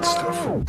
good stuff.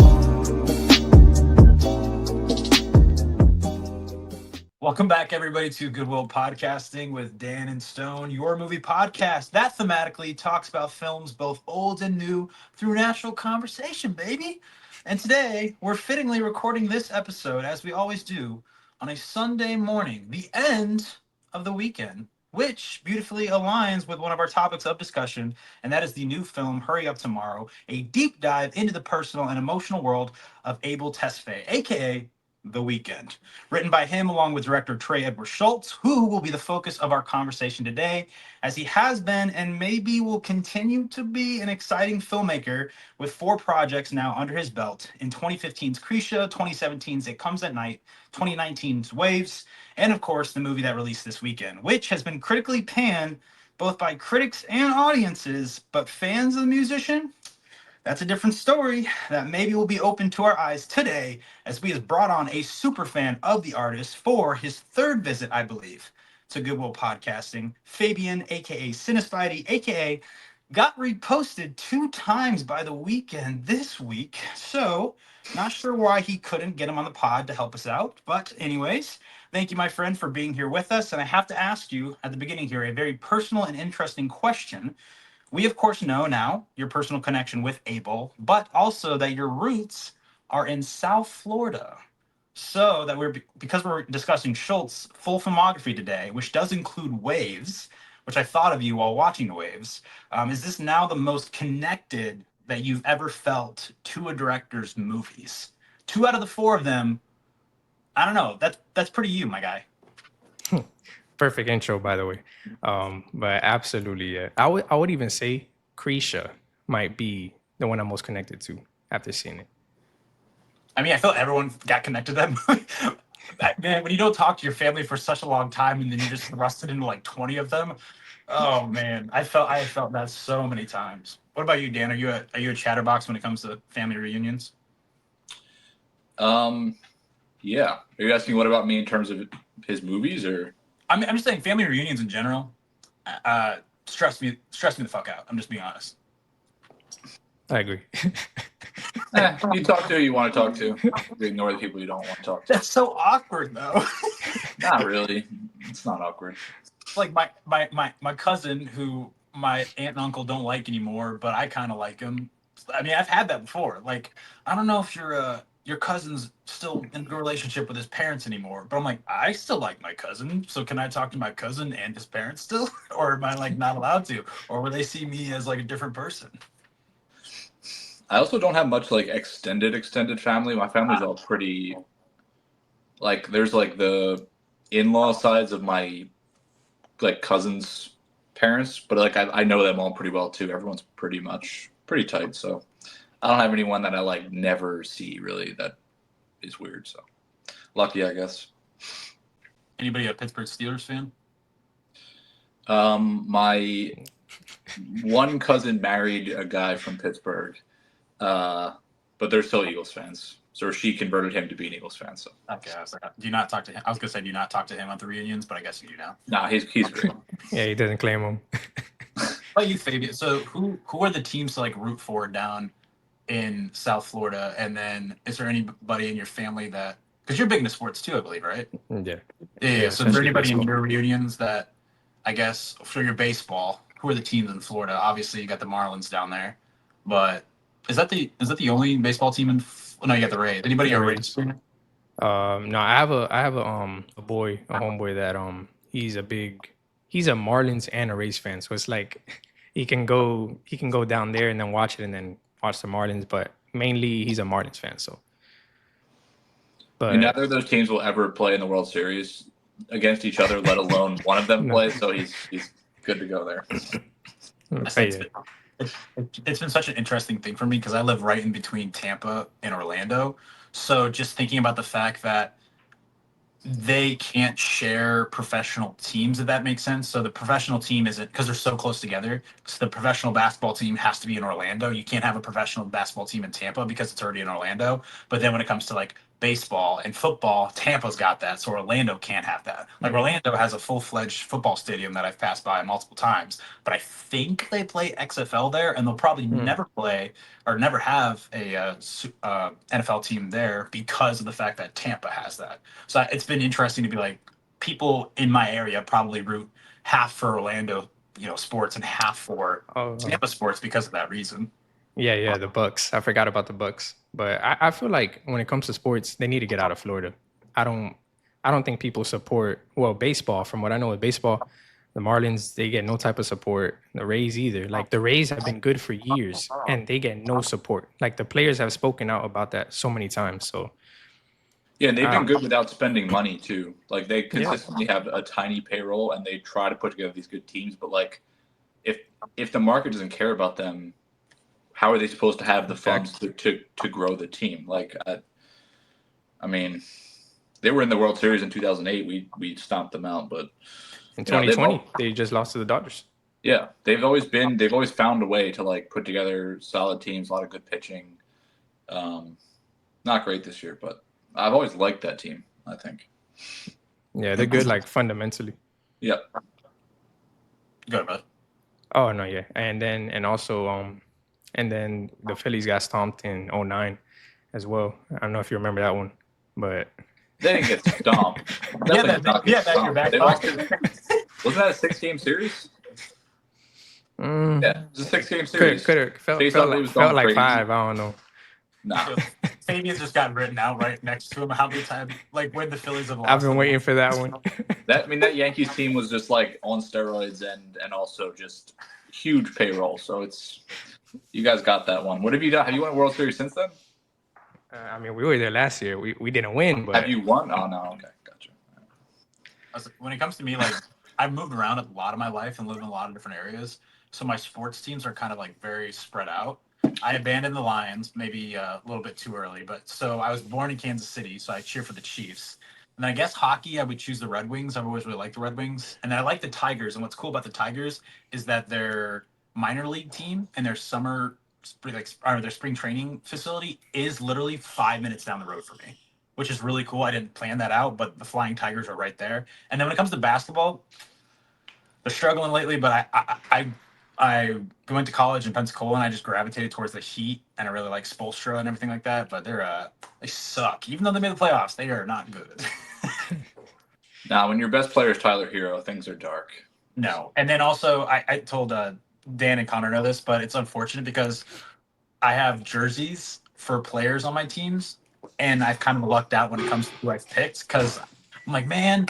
Welcome back, everybody, to Goodwill Podcasting with Dan and Stone, your movie podcast that thematically talks about films both old and new through natural conversation, baby. And today, we're fittingly recording this episode, as we always do, on a Sunday morning, the end of the weekend, which beautifully aligns with one of our topics of discussion, and that is the new film, Hurry Up Tomorrow, a deep dive into the personal and emotional world of Abel Tesfaye, aka The Weeknd. Written by him along with director Trey Edward Schultz, who will be the focus of our conversation today, as he has been and maybe will continue to be an exciting filmmaker with 4 projects now under his belt in 2015's Krisha, 2017's It Comes at Night, 2019's Waves, and of course the movie that released this weekend, which has been critically panned both by critics and audiences, but fans of the musician, that's a different story that maybe will be open to our eyes today, as we have brought on a super fan of the artist for his 3rd visit, I believe, to Goodwill Podcasting. Fabian AKA CineSpidey, aka got reposted 2 times by The Weeknd this week. So not sure why he couldn't get him on the pod to help us out. But anyways, thank you, my friend, for being here with us. And I have to ask you at the beginning here a very personal and interesting question. We, of course, know now your personal connection with Abel, but also that your roots are in South Florida. So that because we're discussing Schultz's full filmography today, which does include Waves, which I thought of you while watching the Waves, is this now the most connected that you've ever felt to a director's movies? 2 out of the 4 of them, I don't know. That's pretty you, my guy. Perfect intro, by the way. But absolutely, yeah. I would even say Krisha might be the one I'm most connected to after seeing it. I mean, I feel everyone got connected to that movie. Man, when you don't talk to your family for such a long time and then you're just thrusted into like 20 of them, oh man, I felt that so many times. What about you, Dan? Are you a chatterbox when it comes to family reunions? Yeah. Are you asking what about me in terms of his movies, or? I'm just saying family reunions in general stress me the fuck out. I'm just being honest. I agree. You talk to who you want to talk to. You ignore the people you don't want to talk to. That's so awkward, though. Not really. It's not awkward. Like my cousin, who my aunt and uncle don't like anymore, but I kind of like him. I mean, I've had that before. Like, I don't know if your cousin's still in a good relationship with his parents anymore, but I'm like, I still like my cousin, so can I talk to my cousin and his parents still? Or am I like not allowed to? Or will they see me as like a different person? I also don't have much like extended family. My family's all pretty, like, there's like the in-law sides of my like cousins' parents, but like I know them all pretty well too. Everyone's pretty tight, so I don't have anyone that I like never see really. That is weird. So lucky, I guess. Anybody a Pittsburgh Steelers fan? My one cousin married a guy from Pittsburgh, but they're still Eagles fans. So she converted him to be an Eagles fan. So okay, I was like, do you not talk to him? I was gonna say, do you not talk to him at the reunions? But I guess you do now. Nah, he's great. Yeah, he doesn't claim him. What about you, Fabian? So who are the teams to like root for down in South Florida? And then is there anybody in your family that, because you're big into sports too, I believe, right? Yeah. Yeah. So is there anybody in your reunions that, I guess, for your baseball, who are the teams in Florida? Obviously, you got the Marlins down there, but is that the only baseball team in? No, you got the Rays. Anybody a Rays fan? No, I have a homeboy that he's a Marlins and a Rays fan. So it's like he can go down there and then watch it and then watch the Marlins, but mainly he's a Marlins fan. So, but and neither of those teams will ever play in the World Series against each other, let alone one of them play. So he's good to go there. It's been such an interesting thing for me because I live right in between Tampa and Orlando. So just thinking about the fact that they can't share professional teams, if that makes sense. So the professional team isn't, because they're so close together. So the professional basketball team has to be in Orlando. You can't have a professional basketball team in Tampa because it's already in Orlando. But then when it comes to like baseball and football, Tampa's got that, so Orlando can't have that. Like Orlando has a full-fledged football stadium that I've passed by multiple times, but I think they play XFL there, and they'll probably never play or never have a NFL team there because of the fact that Tampa has that. So it's been interesting to be like, people in my area probably root half for Orlando, sports and half for Tampa sports because of that reason. Yeah, the Bucks. I forgot about the Bucks. But I feel like when it comes to sports, they need to get out of Florida. I don't think people support baseball. From what I know with baseball, the Marlins, they get no type of support. The Rays either. Like the Rays have been good for years and they get no support. Like the players have spoken out about that so many times. So yeah, and they've been good without spending money too. Like they consistently have a tiny payroll and they try to put together these good teams, but like if the market doesn't care about them, how are they supposed to have the funds to grow the team? Like, I mean, they were in the World Series in 2008. We stomped them out, but in 2020, they just lost to the Dodgers. Yeah, they've always found a way to like put together solid teams, a lot of good pitching. Not great this year, but I've always liked that team, I think. Yeah, they're good, like fundamentally. Yep. Good, bud. Oh no, yeah, and then the Phillies got stomped in 2009 as well. I don't know if you remember that one, but they didn't get stomped. You're back. Wasn't that a 6-game series? Yeah, it was a 6-game series. Could have felt like 5. I don't know. Nah. Fabian's just got written out right next to him. How many times, like when the Phillies have lost? I've been waiting for that one. That Yankees team was just like on steroids and also just huge payroll. So you guys got that one. What have you done? Have you won a World Series since then? I mean, we were there last year. We didn't win, but have you won? Oh no, okay, gotcha. When it comes to me, like I've moved around a lot of my life and lived in a lot of different areas. So my sports teams are kind of like very spread out. I abandoned the Lions maybe a little bit too early, but so I was born in Kansas City, so I cheer for the Chiefs. And I guess hockey, I would choose the Red Wings. I've always really liked the Red Wings. And then I like the Tigers. And what's cool about the Tigers is that their minor league team and their their spring training facility is literally 5 minutes down the road for me, which is really cool. I didn't plan that out, but the Flying Tigers are right there. And then when it comes to basketball, they're struggling lately, but I went to college in Pensacola and I just gravitated towards the Heat, and I really like Spoelstra and everything like that. But they suck. Even though they made the playoffs, they are not good. Now, when your best player is Tyler Hero, things are dark. No, and then also I told Dan and Connor know this, but it's unfortunate because I have jerseys for players on my teams, and I've kind of lucked out when it comes to who I've picked because I'm like, man,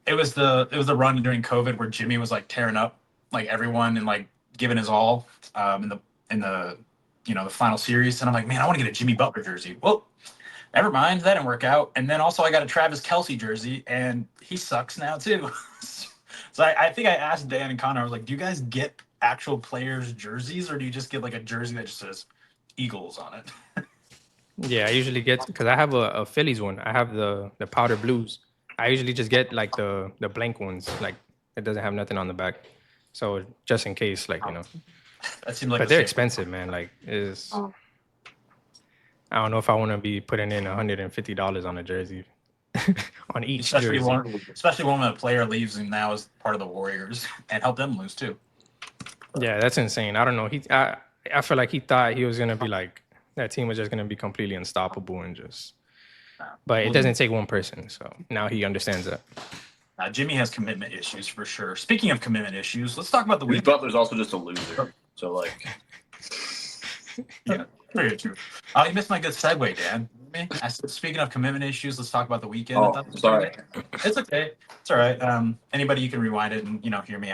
it was the run during COVID where Jimmy was like tearing up like everyone and like giving his all in the the final series, and I'm like, man, I want to get a Jimmy Butler jersey. Well, never mind, that didn't work out. And then also I got a Travis Kelce jersey, and he sucks now too. So I think I asked Dan and Connor, I was like, do you guys get actual players' jerseys, or do you just get like a jersey that just says Eagles on it? Yeah, I usually get, because I have a Phillies one. I have the powder blues. I usually just get like the blank ones, like it doesn't have nothing on the back. So just in case, like, That seems like but they're expensive, man. Like I don't know if I want to be putting in $150 on a jersey on each jersey. Especially when a player leaves and now is part of the Warriors and help them lose too. Yeah, that's insane. I don't know. I feel like he thought he was gonna be like, that team was just gonna be completely unstoppable and just. But it doesn't take one person, so now he understands that. Jimmy has commitment issues for sure. Speaking of commitment issues, let's talk about the week. Butler's also just a loser, so like. Yeah, very true. You missed my good segue, Dan. I said, speaking of commitment issues, let's talk about the weekend. Oh, sorry. It's okay. It's all right. Anybody, you can rewind it and hear me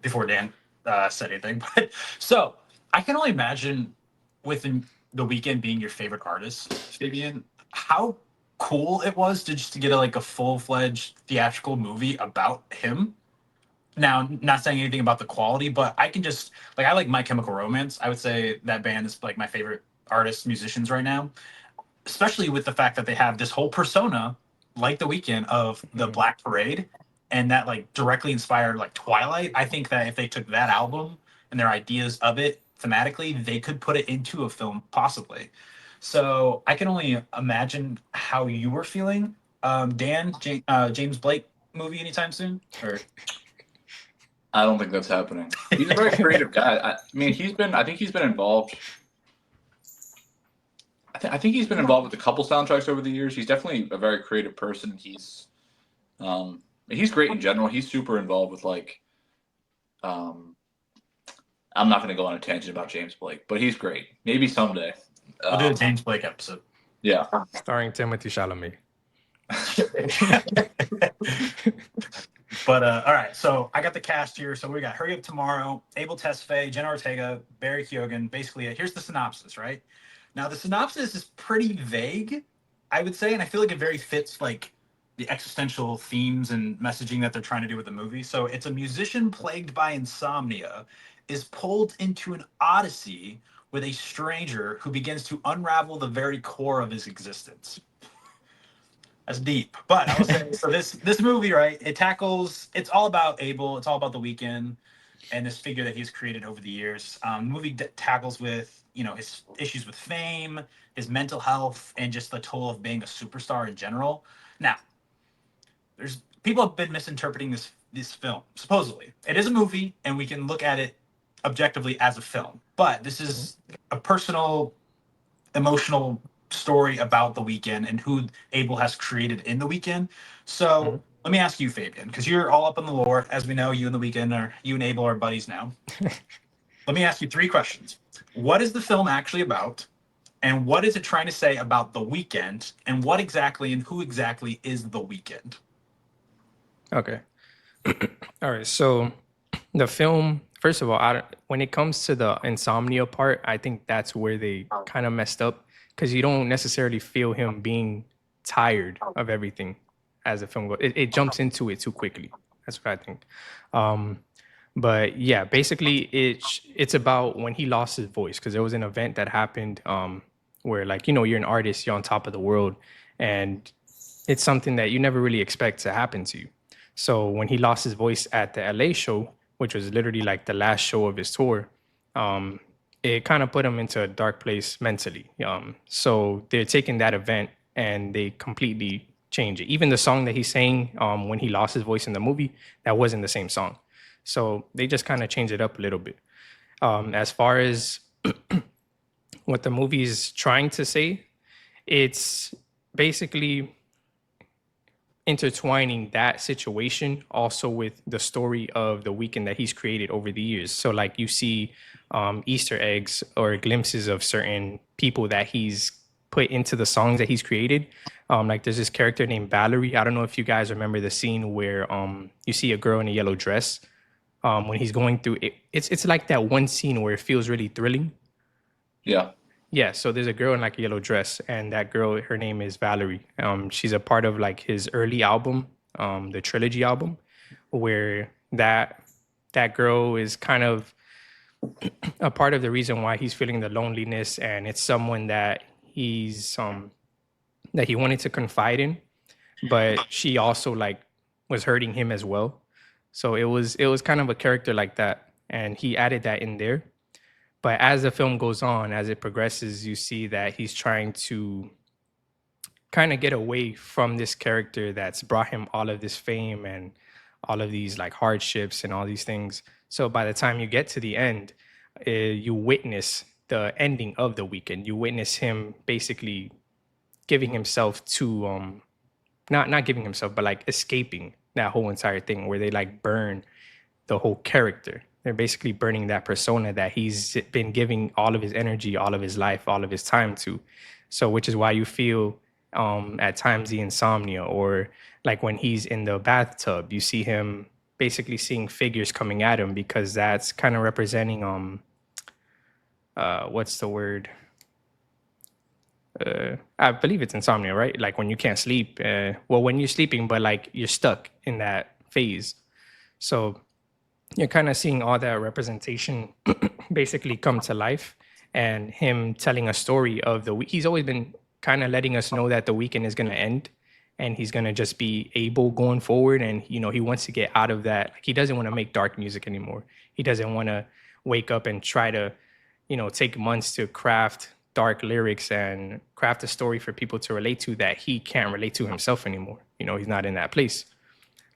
before Dan said anything. But so I can only imagine with the weekend being your favorite artist, Fabian, how cool it was to get a full-fledged theatrical movie about him. Now, not saying anything about the quality, but I can just I like My Chemical Romance. I would say that band is like my favorite artists, musicians right now, especially with the fact that they have this whole persona like The Weeknd of the Black Parade, and that directly inspired Twilight. I think that if they took that album and their ideas of it thematically, they could put it into a film possibly. So I can only imagine how you were feeling. Dan, James Blake movie anytime soon? Or I don't think that's happening. He's a very creative guy. I mean, he's been. I think he's been involved. I think he's been involved with a couple soundtracks over the years. He's definitely a very creative person. He's great in general. He's super involved with like. I'm not going to go on a tangent about James Blake, but he's great. Maybe someday. we'll do a James Blake episode. Yeah. Starring Timothy Chalamet. But all right, so I got the cast here. So we got Hurry Up Tomorrow, Abel Tesfaye, Jenna Ortega, Barry Keoghan. Basically, here's the synopsis, right? Now the synopsis is pretty vague, I would say, and I feel like it very fits like the existential themes and messaging that they're trying to do with the movie. So it's a musician plagued by insomnia is pulled into an odyssey with a stranger who begins to unravel the very core of his existence. That's deep, but I will say so. This movie, right? It's all about Abel. It's all about the weekend and this figure that he's created over the years. The movie tackles with his issues with fame, his mental health, and just the toll of being a superstar in general. Now, there's people have been misinterpreting this film. Supposedly, it is a movie, and we can look at it objectively as a film. But this is a personal, emotional story about the weekend and who Abel has created in the weekend. So let me ask you, Fabian, because you're all up in the lore. As we know, you and the weekend you and Abel are buddies now. Let me ask you 3 questions. What is the film actually about? And what is it trying to say about the weekend? And what exactly and who exactly is the weekend? Okay. All right. So the film, first of all, when it comes to the insomnia part, I think that's where they kind of messed up because you don't necessarily feel him being tired of everything as the film goes. It jumps into it too quickly. That's what I think. But yeah, basically it's about when he lost his voice because there was an event that happened where like, you're an artist, you're on top of the world, and it's something that you never really expect to happen to you. So when he lost his voice at the LA show, which was literally like the last show of his tour, it kind of put him into a dark place mentally. So they're taking that event and they completely change it. Even the song that he sang when he lost his voice in the movie, that wasn't the same song. So they just kind of changed it up a little bit. As far as what the movie is trying to say, it's basically intertwining that situation also with the story of the weekend that he's created over the years. So like you see Easter eggs or glimpses of certain people that he's put into the songs that he's created. Like there's this character named Valerie. I don't know if you guys remember the scene where you see a girl in a yellow dress when he's going through it. It's like that one scene where it feels really thrilling. Yeah. Yeah, so there's a girl in like a yellow dress, and that girl, her name is Valerie. She's a part of like his early album, the trilogy album, where that girl is kind of a part of the reason why he's feeling the loneliness, and it's someone that he's that he wanted to confide in, but she also like was hurting him as well. So it was kind of a character like that, and he added that in there. But as the film goes on, as it progresses, you see that he's trying to kind of get away from this character that's brought him all of this fame and all of these like hardships and all these things. So by the time you get to the end, you witness the ending of the weekend. You witness him basically giving himself to not giving himself, but like escaping that whole entire thing where they like burn the whole character. They're basically burning that persona that he's been giving all of his energy, all of his life, all of his time to. So which is why you feel at times the insomnia, or like when he's in the bathtub, you see him basically seeing figures coming at him, because that's kind of representing what's the word? I believe it's insomnia, right? Like when you can't sleep. Well, when you're sleeping, but like you're stuck in that phase. So you're kind of seeing all that representation basically come to life, and him telling a story of the week. He's always been kind of letting us know that the weekend is going to end and he's going to just be able going forward. And, he wants to get out of that. Like, he doesn't want to make dark music anymore. He doesn't want to wake up and try to, take months to craft dark lyrics and craft a story for people to relate to that he can't relate to himself anymore. You know, he's not in that place.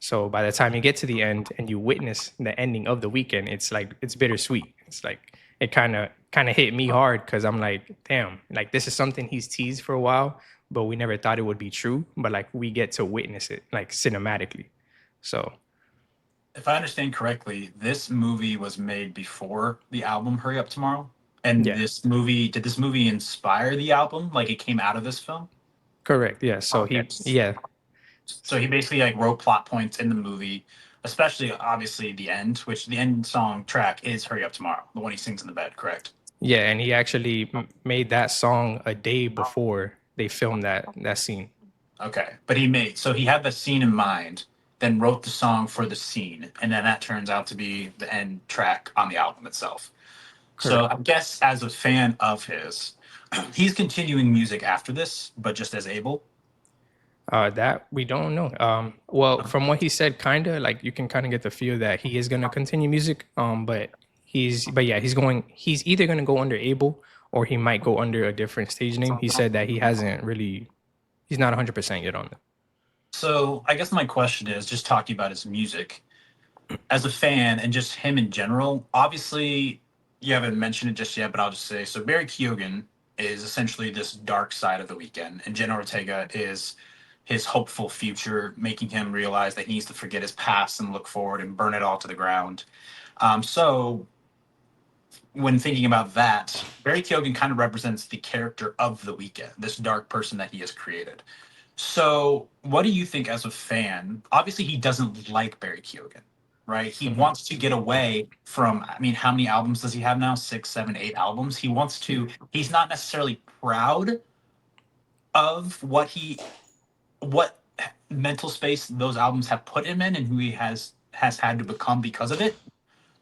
So by the time you get to the end and you witness the ending of The Weeknd, it's like it's bittersweet. It's like it kind of hit me hard because I'm like, damn, like this is something he's teased for a while, but we never thought it would be true. But like we get to witness it like cinematically. So If I understand correctly, this movie was made before the album Hurry Up Tomorrow. And yeah, did this movie inspire the album? Like it came out of this film? correct. Yeah. So Okay. he yeah So he basically like wrote plot points in the movie, especially obviously the end, which the end song track is Hurry Up Tomorrow, the one he sings in the bed, correct? yeah, and he actually made that song a day before they filmed that scene. Okay. But he had the scene in mind, then wrote the song for the scene, and then that turns out to be the end track on the album itself. So Correct. I guess as a fan of his, he's continuing music after this, but just as Abel. That we don't know. Well, from what he said, kind of like you can kind of get the feel that he is gonna continue music. But yeah, he's either gonna go under Abel or he might go under a different stage name. He said that he's not 100% yet on it. So I guess my question is just talking about his music as a fan and just him in general. Obviously, you haven't mentioned it just yet, but I'll just say so. Barry Keoghan is essentially this dark side of The Weeknd, and Jenna Ortega is his hopeful future, making him realize that he needs to forget his past and look forward and burn it all to the ground. So when thinking about that, Barry Keoghan kind of represents the character of The Weeknd, this dark person that he has created. So, what do you think as a fan? Obviously, he doesn't like Barry Keoghan, right? He Mhm. wants to get away from, I mean, how many albums does he have now? Six, seven, eight albums. He's not necessarily proud of what mental space those albums have put him in and who he has had to become because of it.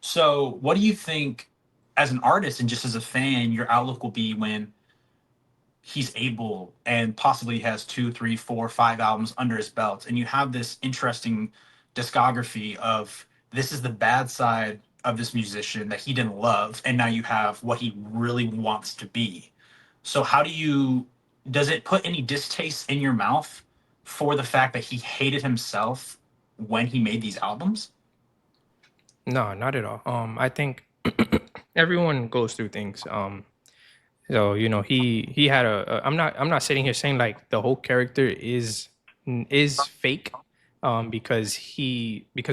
So, what do you think as an artist and just as a fan, your outlook will be when he's able and possibly has two, three, four, five albums under his belt, and you have this interesting discography of this is the bad side of this musician that he didn't love, and now you have what he really wants to be. So does it put any distaste in your mouth for the fact that he hated himself when he made these albums? No, not at all. I think everyone goes through things. So you know, he had I'm not sitting here saying like the whole character is fake, because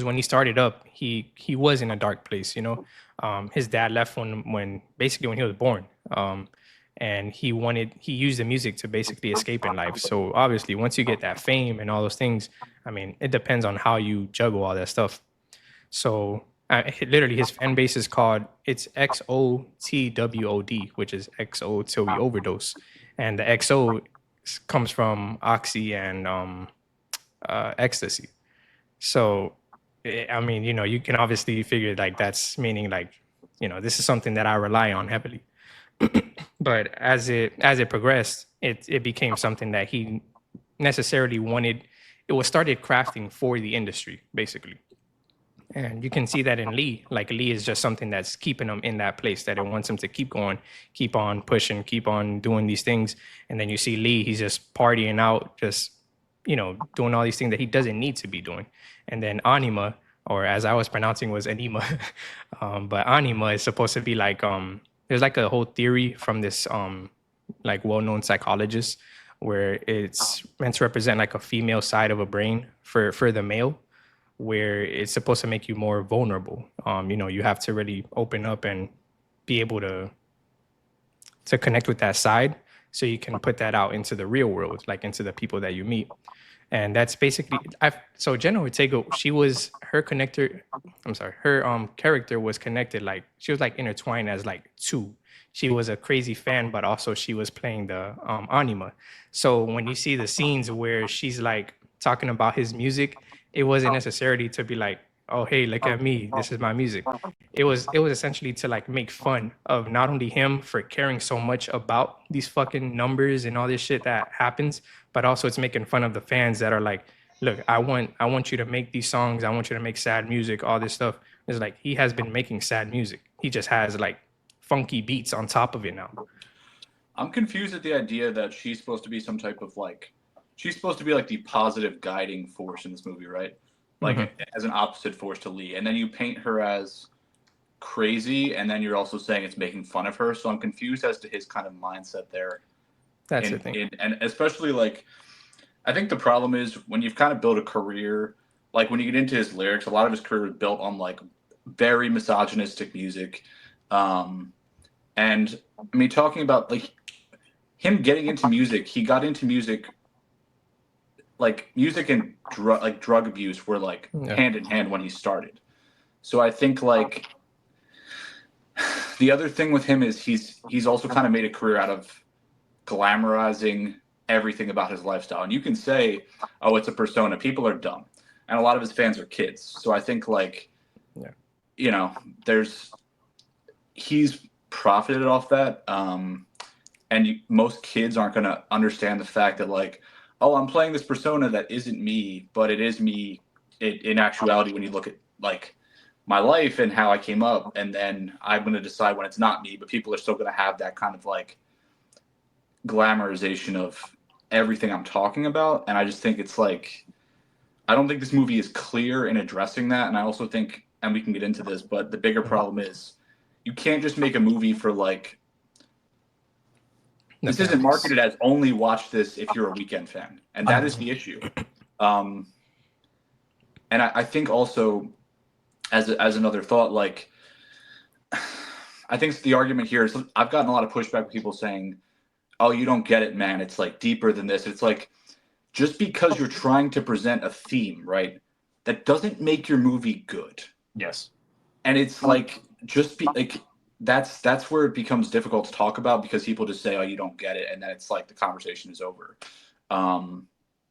when he started up, he was in a dark place. You know, his dad left when basically when he was born. And he used the music to basically escape in life. So obviously, once you get that fame and all those things, I mean, it depends on how you juggle all that stuff. So literally, his fan base is called it's XOTWOD, which is XO till we overdose, and the XO comes from oxy and ecstasy. So I mean, you know, you can obviously figure like that's meaning like, you know, this is something that I rely on heavily. But as it progressed, it became something that he necessarily wanted. It was started crafting for the industry, basically. And you can see that in Lee. Like Lee is just something that's keeping him in that place that it wants him to keep going, keep on pushing, keep on doing these things. And then you see Lee, he's just partying out, just, you know, doing all these things that he doesn't need to be doing. And then Anima, or as I was pronouncing was Anima, but Anima is supposed to be like there's like a whole theory from this like well-known psychologist where it's meant to represent like a female side of a brain for the male, where it's supposed to make you more vulnerable. You know, you have to really open up and be able to connect with that side so you can put that out into the real world, like into the people that you meet. And that's basically so Jenna Ortega, her connector, I'm sorry, her character was connected, like she was like intertwined as like two. She was a crazy fan, but also she was playing the anima. So when you see the scenes where she's like talking about his music, it wasn't necessarily to be like, oh hey, look at me, this is my music. It was essentially to like make fun of not only him for caring so much about these fucking numbers and all this shit that happens, but also it's making fun of the fans that are like, look, I want you to make these songs, I want you to make sad music, all this stuff. It's like he has been making sad music. He just has like funky beats on top of it now. I'm confused at the idea that she's supposed to be some type of like, she's supposed to be like the positive guiding force in this movie, right? Like as an opposite force to Lee, and then you paint her as crazy, and then you're also saying it's making fun of her. So I'm confused as to his kind of mindset there. That's the thing. And especially like, I think the problem is when you've kind of built a career, like when you get into his lyrics, a lot of his career is built on like very misogynistic music. And I mean, talking about like him getting into music, he got into music, like music and drug abuse were like hand in hand when he started. So I think like the other thing with him is he's also kind of made a career out of glamorizing everything about his lifestyle. And you can say, oh, it's a persona. People are dumb. And a lot of his fans are kids. So I think like, you know, he's profited off that. Most kids aren't going to understand the fact that like, oh, I'm playing this persona that isn't me, but it is me in actuality when you look at like my life and how I came up. And then I'm going to decide when it's not me, but people are still going to have that kind of like glamorization of everything I'm talking about. And I just think it's like, I don't think this movie is clear in addressing that. And I also think, and we can get into this, but the bigger problem is you can't just make a movie for like, this isn't marketed as only watch this if you're a Weeknd fan. And that is the issue. And I think also as another thought, like, I think the argument here is I've gotten a lot of pushback with people saying, oh, you don't get it, man. It's like deeper than this. It's like, just because you're trying to present a theme, right, that doesn't make your movie good. Yes. And it's like, just be like, that's where it becomes difficult to talk about because people just say, oh, you don't get it. And then it's like the conversation is over.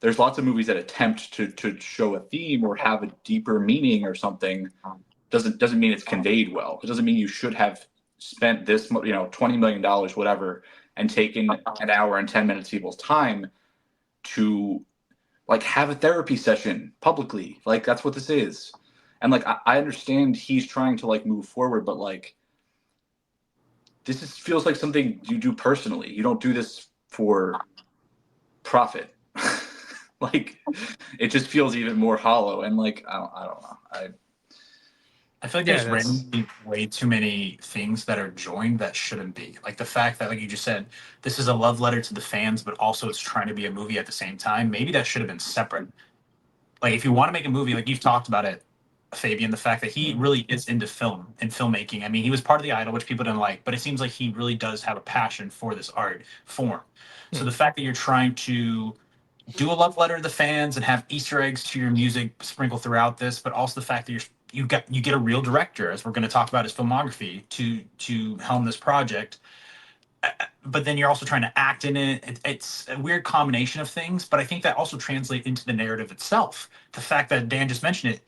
There's lots of movies that attempt to show a theme or have a deeper meaning or something. Doesn't mean it's conveyed well. It doesn't mean you should have spent this, $20 million, whatever, and taken an hour and 10 minutes of people's time to like have a therapy session publicly. Like that's what this is. And like, I understand he's trying to like move forward, but like, feels like something you do personally. You don't do this for profit. Like, it just feels even more hollow. And like, I don't know. I feel like there's written way too many things that are joined that shouldn't be. Like the fact that, like you just said, this is a love letter to the fans, but also it's trying to be a movie at the same time. Maybe that should have been separate. Like if you want to make a movie, like you've talked about it, Fabian, the fact that he really is into film and filmmaking. I mean, he was part of the Idol, which people didn't like, but it seems like he really does have a passion for this art form. So the fact that you're trying to do a love letter to the fans and have Easter eggs to your music sprinkled throughout this, but also the fact that you get a real director, as we're going to talk about his filmography, to helm this project. But then you're also trying to act in it. It's a weird combination of things, but I think that also translates into the narrative itself. The fact that Dan just mentioned it,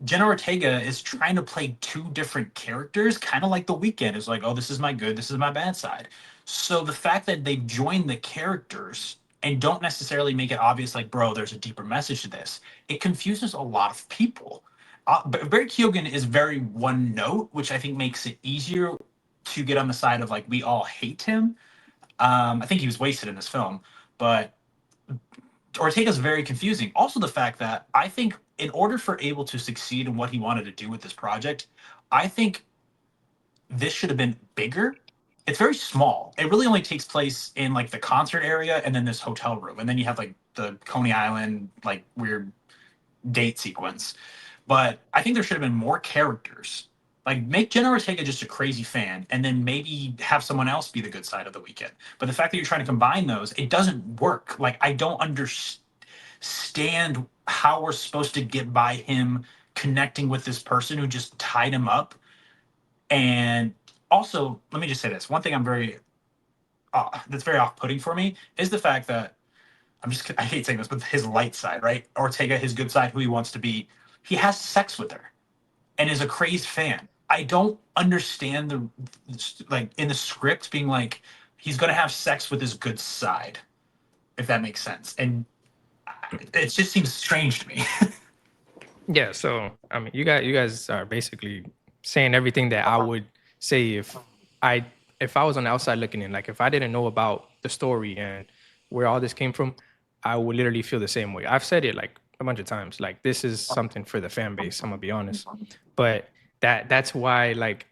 Jenna Ortega is trying to play two different characters, kind of like The Weeknd is like, oh, this is my good, this is my bad side. So the fact that they join the characters and don't necessarily make it obvious, like, bro, there's a deeper message to this, it confuses a lot of people. But Barry Keoghan is very one note, which I think makes it easier to get on the side of like we all hate him. I think he was wasted in this film, but Ortega's very confusing. Also, the fact that I think in order for Abel to succeed in what he wanted to do with this project, I think this should have been bigger. It's very small. It really only takes place in like the concert area and then this hotel room, and then you have like the Coney Island like weird date sequence. But I think there should have been more characters. Like make Jenna Ortega just a crazy fan, and then maybe have someone else be the good side of the Weeknd. But the fact that you're trying to combine those, it doesn't work. Like I don't understand how we're supposed to get by him connecting with this person who just tied him up. And also, let me just say this: one thing that's very off-putting for me is the fact that I hate saying this, but his light side, right? Ortega, his good side, who he wants to be, he has sex with her and is a crazed fan. I don't understand like in the script being like, he's going to have sex with his good side, if that makes sense. And it just seems strange to me. Yeah. So, I mean, you guys are basically saying everything that I would say if I if I was on the outside looking in, like if I didn't know about the story and where all this came from, I would literally feel the same way. I've said it like a bunch of times. Like this is something for the fan base. I'm gonna be honest, but that's why like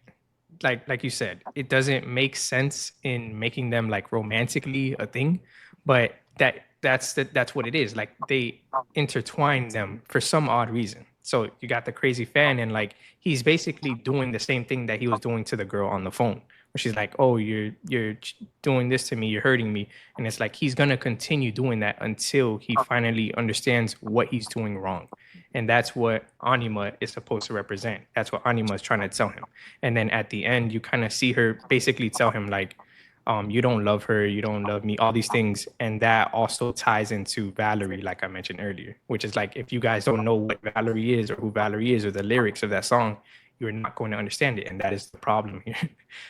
you said, it doesn't make sense in making them like romantically a thing, but that's what it is. Like they intertwine them for some odd reason. So you got the crazy fan, and like he's basically doing the same thing that he was doing to the girl on the phone, where she's like, "Oh, you're doing this to me, you're hurting me," and it's like he's gonna continue doing that until he finally understands what he's doing wrong. And that's what Anima is supposed to represent. That's what Anima is trying to tell him. And then at the end, you kind of see her basically tell him like, you don't love her, you don't love me, all these things. And that also ties into Valerie, like I mentioned earlier, which is like, if you guys don't know what Valerie is or who Valerie is or the lyrics of that song, you're not going to understand it. And that is the problem here.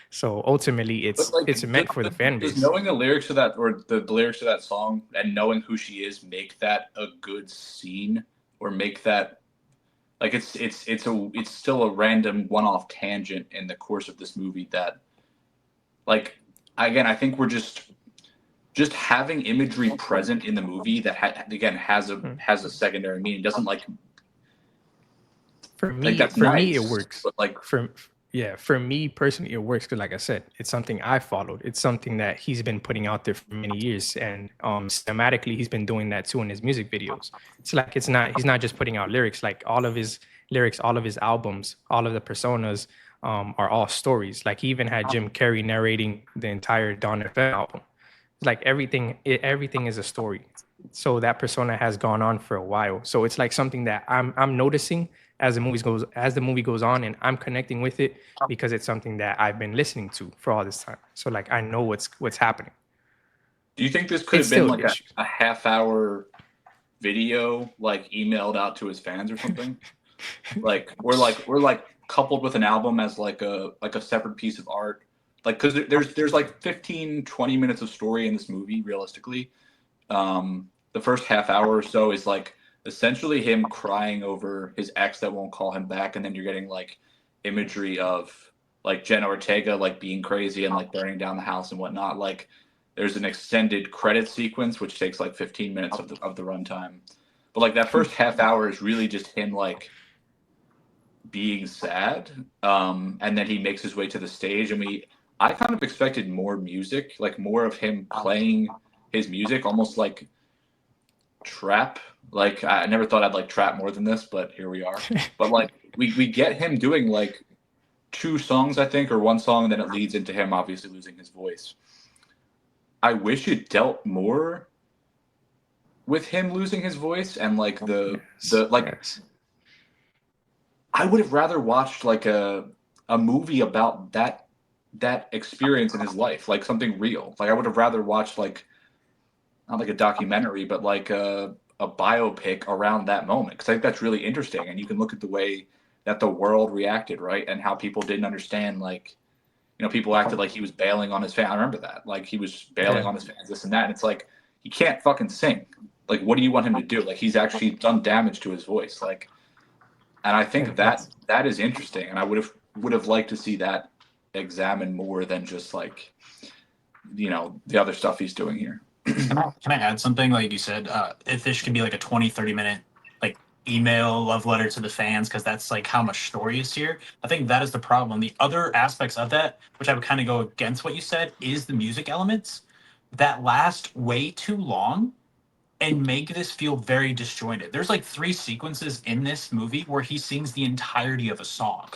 So ultimately, it's meant for the fan base. Does knowing the lyrics to that, or the lyrics to that song, and knowing who she is, make that a good scene, or make that like it's still a random one-off tangent in the course of this movie that, like, again, I think we're just having imagery present in the movie that has a secondary meaning. Doesn't like for me, like, that's for nice, me it works. But like for me personally, it works because, like I said, it's something I followed. It's something that he's been putting out there for many years, and thematically, he's been doing that too in his music videos. It's like he's not just putting out lyrics. Like all of his lyrics, all of his albums, all of the personas are all stories. Like he even had Jim Carrey narrating the entire Dawn FM album. It's like everything is a story. So that persona has gone on for a while. So it's like something that I'm noticing as the movie goes on, and I'm connecting with it because it's something that I've been listening to for all this time. So like I know what's happening. Do you think this could have been like a half-hour video, like emailed out to his fans or something? Or coupled with an album as like a separate piece of art? Like, because there's like 15-20 minutes of story in this movie, realistically. The first half hour or so is like essentially him crying over his ex that won't call him back, and then you're getting like imagery of like Jenna Ortega like being crazy and like burning down the house and whatnot. Like there's an extended credit sequence which takes like 15 minutes of the runtime, but like that first half hour is really just him like being sad, and then he makes his way to the stage, and I kind of expected more music, like more of him playing his music, almost like trap. Like I never thought I'd like trap more than this, but here we are. But like we get him doing like 2 songs, I think, or 1 song, and then it leads into him obviously losing his voice. I wish it dealt more with him losing his voice and like I would have rather watched like a movie about that experience in his life, like something real. Like I would have rather watched like, not like a documentary, but like a biopic around that moment, because I think that's really interesting, and you can look at the way that the world reacted, right, and how people didn't understand, like, you know, people acted like he was bailing on his fans. I remember that, like he was bailing on his fans, this and that, and it's like he can't fucking sing. Like, what do you want him to do? Like, he's actually done damage to his voice, like, and I think that is interesting, and I would have liked to see that examined more than just like, you know, the other stuff he's doing here. Can I add something? Like you said, if this could be like a 20-30 minute like email love letter to the fans, because that's like how much story is here. I think that is the problem. The other aspects of that, which I would kind of go against what you said, is the music elements that last way too long and make this feel very disjointed. There's like 3 sequences in this movie where he sings the entirety of a song.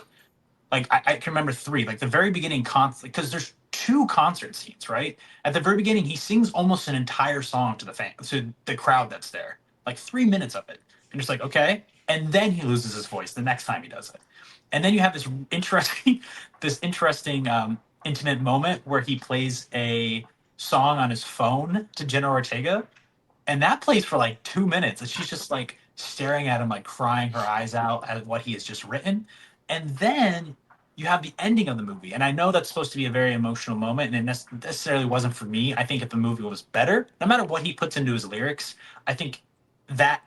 Like I can remember 3, like the very beginning because there's 2 concert scenes, right? At the very beginning, he sings almost an entire song to the crowd that's there, like 3 minutes of it, and just like, okay, and then he loses his voice the next time he does it, and then you have this interesting intimate moment where he plays a song on his phone to Jenna Ortega, and that plays for like 2 minutes, and she's just like staring at him, like crying her eyes out at what he has just written, and then you have the ending of the movie. And I know that's supposed to be a very emotional moment, and it necessarily wasn't for me. I think if the movie was better, no matter what he puts into his lyrics, I think that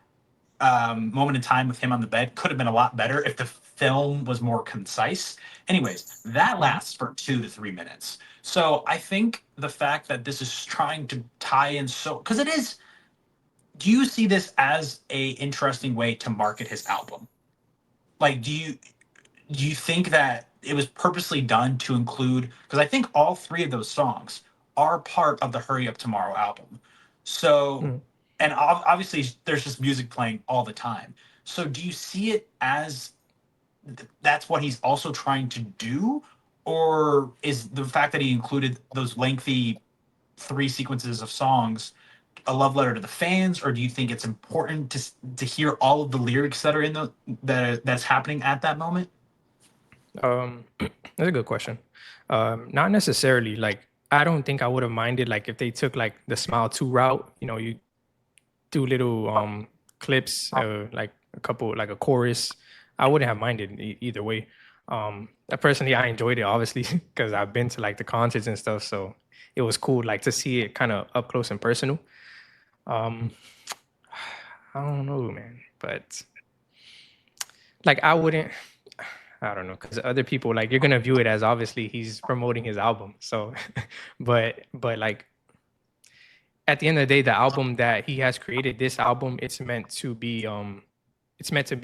moment in time with him on the bed could have been a lot better if the film was more concise. Anyways, that Mhm. lasts for 2 to 3 minutes. So I think the fact that this is trying to tie in, so because it is, do you see this as a interesting way to market his album? Like, do you think that it was purposely done to include, because I think all three of those songs are part of the Hurry Up Tomorrow album. So, Mhm. and obviously there's just music playing all the time. So do you see it as that's what he's also trying to do, or is the fact that he included those lengthy three sequences of songs a love letter to the fans, or do you think it's important to hear all of the lyrics that are in that's happening at that moment? That's a good question. Not necessarily. Like, I don't think I would have minded like if they took like the Smile 2 route. You know, you do little clips, like a couple, like a chorus. I wouldn't have minded either way. Personally, I enjoyed it obviously because I've been to like the concerts and stuff, so it was cool like to see it kind of up close and personal. Um, I don't know, man, but like I wouldn't. I don't know, because other people like you're gonna view it as obviously he's promoting his album. So, but like at the end of the day, the album that he has created, this album, it's meant to be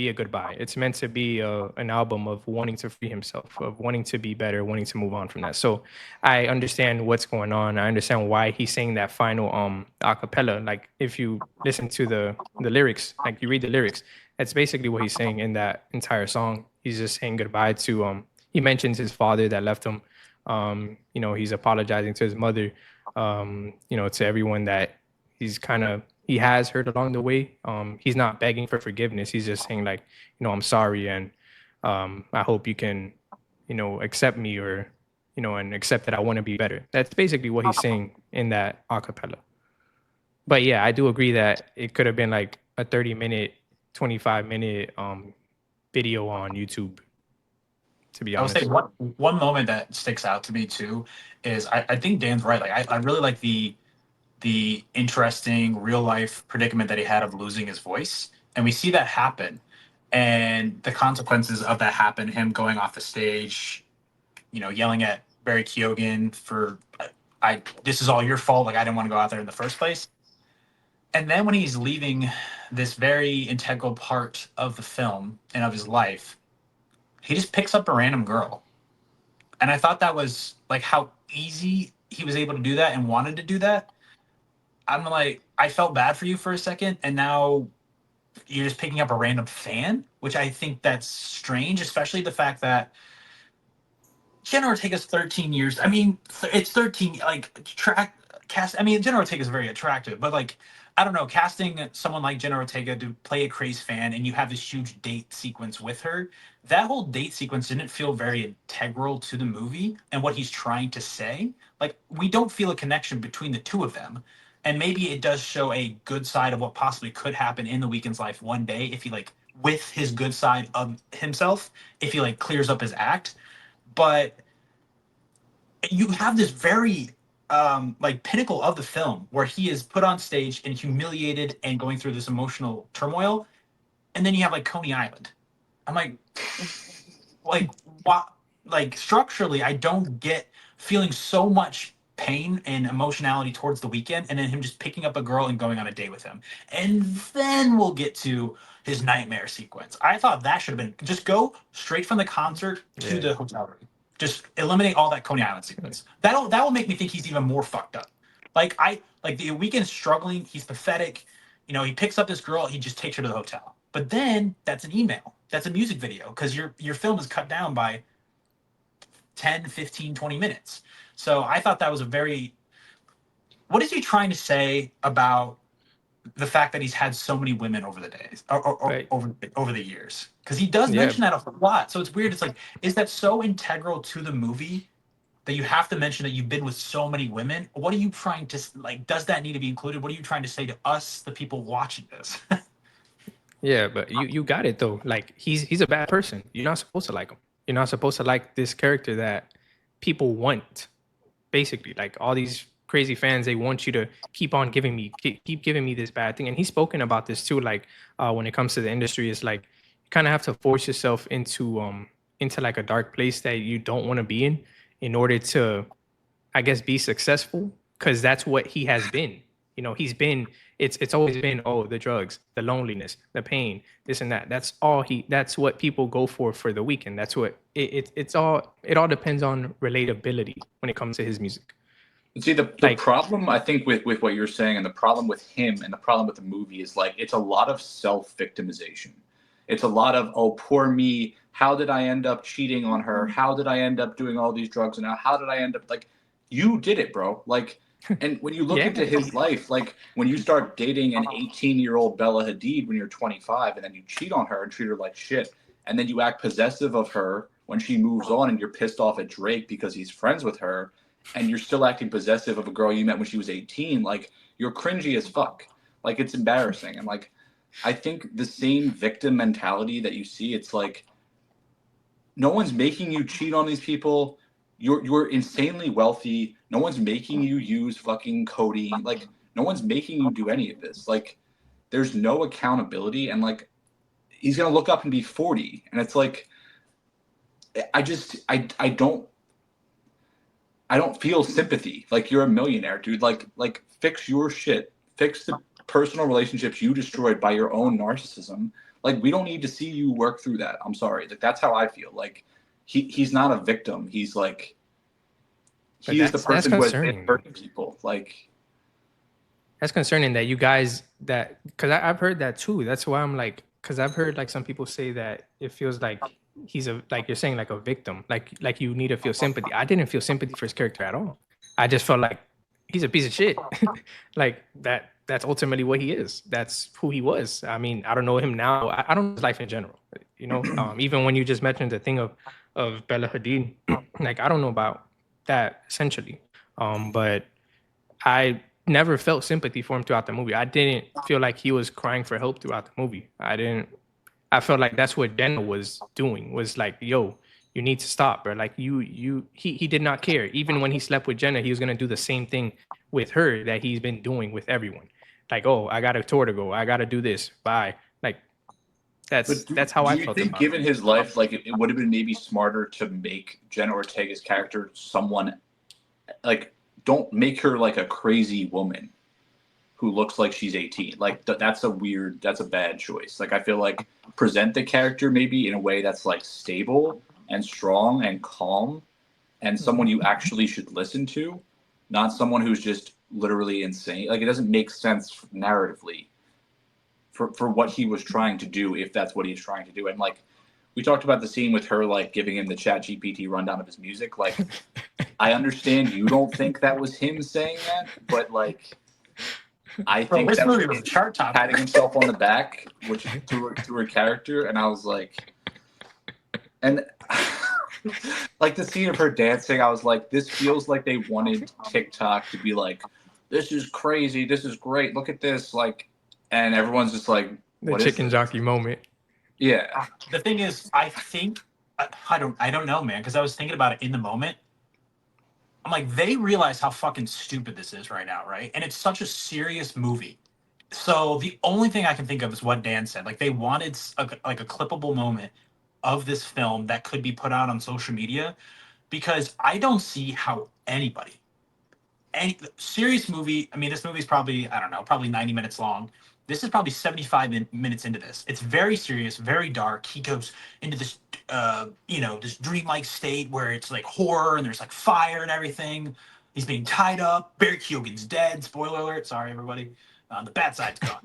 a goodbye. It's meant to be an album of wanting to free himself, of wanting to be better, wanting to move on from that. So I understand what's going on. I understand why he's saying that final acapella. Like if you listen to the lyrics, like you read the lyrics, that's basically what he's saying in that entire song. He's just saying goodbye to he mentions his father that left him. You know, he's apologizing to his mother, you know, to everyone that he has hurt along the way. He's not begging for forgiveness. He's just saying like, you know, I'm sorry, and I hope you can, you know, accept me, or you know, and accept that I want to be better. That's basically what he's saying in that acapella. But yeah, I do agree that it could have been like a 30-minute, 25-minute video on YouTube, to be I would say honest. one moment that sticks out to me too is I think Dan's right. Like I really like the interesting real life predicament that he had of losing his voice, and we see that happen, and the consequences of that happen. Him going off the stage, yelling at Barry Keoghan for I this is all your fault. Like I didn't want to go out there in the first place. And then when he's leaving this very integral part of the film and of his life, he just picks up a random girl. And I thought that was like how easy he was able to do that and wanted to do that. I'm like, I felt bad for you for a second, and now you're just picking up a random fan, which I think that's strange, especially the fact that Jenna Ortega's 13 years. I mean, it's 13. Like track cast. I mean, Jenna Ortega is very attractive, but like, I don't know, casting someone like Jenna Ortega to play a craze fan, and you have this huge date sequence with her. That whole date sequence didn't feel very integral to the movie and what he's trying to say. Like, we don't feel a connection between the two of them. And maybe it does show a good side of what possibly could happen in the Weeknd's life one day if he like with his good side of himself, if he like clears up his act. But you have this very like pinnacle of the film where he is put on stage and humiliated and going through this emotional turmoil, and then you have like Coney Island. I'm like what? Like structurally, I don't get feeling so much pain and emotionality towards the weekend, and then him just picking up a girl and going on a date with him, and then we'll get to his nightmare sequence. I thought that should have been just go straight from the concert to Yeah. the hotel room. Just eliminate all that Coney Island sequence. That will make me think he's even more fucked up. Like the weekend's struggling. He's pathetic. He picks up this girl. He just takes her to the hotel. But then that's an email. That's a music video because your film is cut down by 10, 15, 20 minutes. So I thought that was a very. What is he trying to say about the fact that he's had so many women over the days or Right. over the years? Because he does Yeah. mention that a lot. So it's weird. It's like, is that so integral to the movie that you have to mention that you've been with so many women? What are you trying to like? Does that need to be included? What are you trying to say to us, the people watching this? Yeah, but you got it though. Like he's a bad person. You're not supposed to like him. You're not supposed to like this character that people want. Basically, like all these crazy fans. They want you to keep on keep giving me this bad thing. And he's spoken about this too. Like when it comes to the industry, it's like you kind of have to force yourself into like a dark place that you don't want to be in order to, I guess, be successful, because that's what he has been. You know, he's been, it's always been, oh, the drugs, the loneliness, the pain, this and that. That's what people go for the weekend. That's what it all depends on relatability when it comes to his music. See, the Like, problem, I think, with what you're saying, and the problem with him and the problem with the movie is like it's a lot of self-victimization. It's a lot of, oh, poor me. How did I end up cheating on her? How did I end up doing all these drugs? And how did I end up, like, you did it, bro. Like, and when you look Yeah. into his life, like when you start dating an 18-year-old Bella Hadid when you're 25, and then you cheat on her and treat her like shit, and then you act possessive of her when she moves on, and you're pissed off at Drake because he's friends with her, and you're still acting possessive of a girl you met when she was 18, like, you're cringy as fuck. Like, it's embarrassing. And like, I think the same victim mentality that you see, it's like, no one's making you cheat on these people. You're insanely wealthy. No one's making you use fucking codeine. Like, no one's making you do any of this. Like, there's no accountability. And like, he's gonna look up and be 40, and it's like, I don't feel sympathy. Like, you're a millionaire, dude. Like fix your shit. Fix the personal relationships you destroyed by your own narcissism. Like, we don't need to see you work through that. I'm sorry. Like, that's how I feel. Like, he's not a victim. He's like, But he is the that's person who has been concerning. hurting people. Like, That's concerning that you guys because I've heard that too. That's why I'm like, because I've heard like some people say that it feels like he's like you're saying, like a victim, like you need to feel sympathy. I didn't feel sympathy for his character at all. I just felt like he's a piece of shit. Like that's ultimately what he is. That's who he was. I mean, I don't know him now. I don't know his life in general. You know, even when you just mentioned the thing of Bella Hadid, like I don't know about that essentially. But I never felt sympathy for him throughout the movie. I didn't feel like he was crying for help throughout the movie. I felt like that's what Jenna was doing, was like, yo, you need to stop, bro. Like he did not care. Even when he slept with Jenna, he was gonna do the same thing with her that he's been doing with everyone. Like, oh, I got a tour to go. I got to do this. Bye. Like, that's how do I you felt think, about given it. his life, like it would have been maybe smarter to make Jenna Ortega's character someone, like, don't make her like a crazy woman who looks like she's 18. Like, that's a bad choice. Like, I feel like present the character maybe in a way that's like stable and strong and calm, and someone you actually should listen to, not someone who's just literally insane. Like, it doesn't make sense narratively for what he was trying to do, if that's what he's trying to do. And like, we talked about the scene with her like giving him the Chat GPT rundown of his music. Like, I understand you don't think that was him saying that, but like, I Bro, think this that movie was was a chart topper. patting himself on the back, which through her character, and I was like, and like the scene of her dancing, I was like, this feels like they wanted TikTok to be like, this is crazy, this is great, look at this, like, and everyone's just like, The what is chicken this? jockey moment. Yeah. The thing is, I think I don't know, man, because I was thinking about it in the moment. I'm like, they realize how fucking stupid this is right now, right? And it's such a serious movie. So the only thing I can think of is what Dan said. Like, they wanted like a clippable moment of this film that could be put out on social media, because I don't see how any serious movie. I mean, this movie's probably, I don't know, probably 90 minutes long. This is probably 75 minutes into this. It's very serious, very dark. He goes into this, this dreamlike state where it's like horror and there's like fire and everything. He's being tied up. Barry Keoghan's dead. Spoiler alert. Sorry, everybody. The bad side's gone.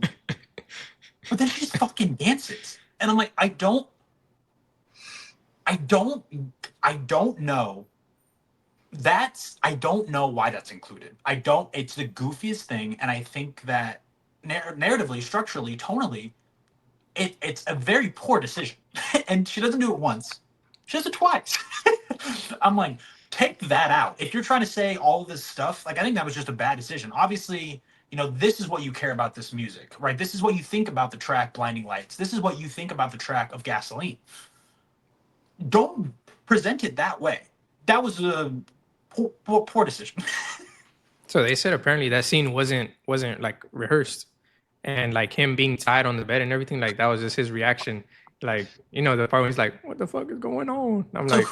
But then she just fucking dances. And I'm like, I don't know. I don't know why that's included. It's the goofiest thing. And I think that narratively, structurally, tonally, it's a very poor decision. And she doesn't do it once. She does it twice. I'm like, take that out. If you're trying to say all of this stuff, like, I think that was just a bad decision. Obviously, this is what you care about this music, right? This is what you think about the track Blinding Lights. This is what you think about the track of Gasoline. Don't present it that way. That was a poor decision. So they said apparently that scene wasn't like rehearsed, and like him being tied on the bed and everything, like that was just his reaction. Like, you know, the part where he's like, "What the fuck is going on?" I'm So like,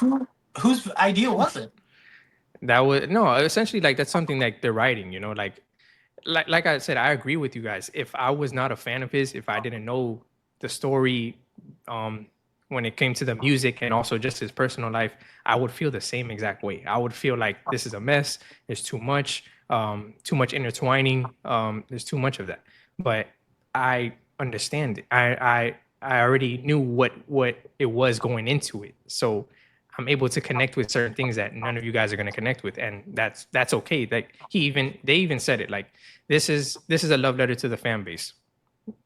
whose idea was it? that was no, essentially like that's something like they're writing, you know, like I said, I agree with you guys. If I was not a fan of his, if I didn't know the story, um, when it came to the music and also just his personal life, I would feel the same exact way. I would feel like this is a mess. There's too much intertwining. There's too much of that. But I understand it. I already knew what it was going into it. So I'm able to connect with certain things that none of you guys are going to connect with, and that's okay. Like they even said it, like this is a love letter to the fan base.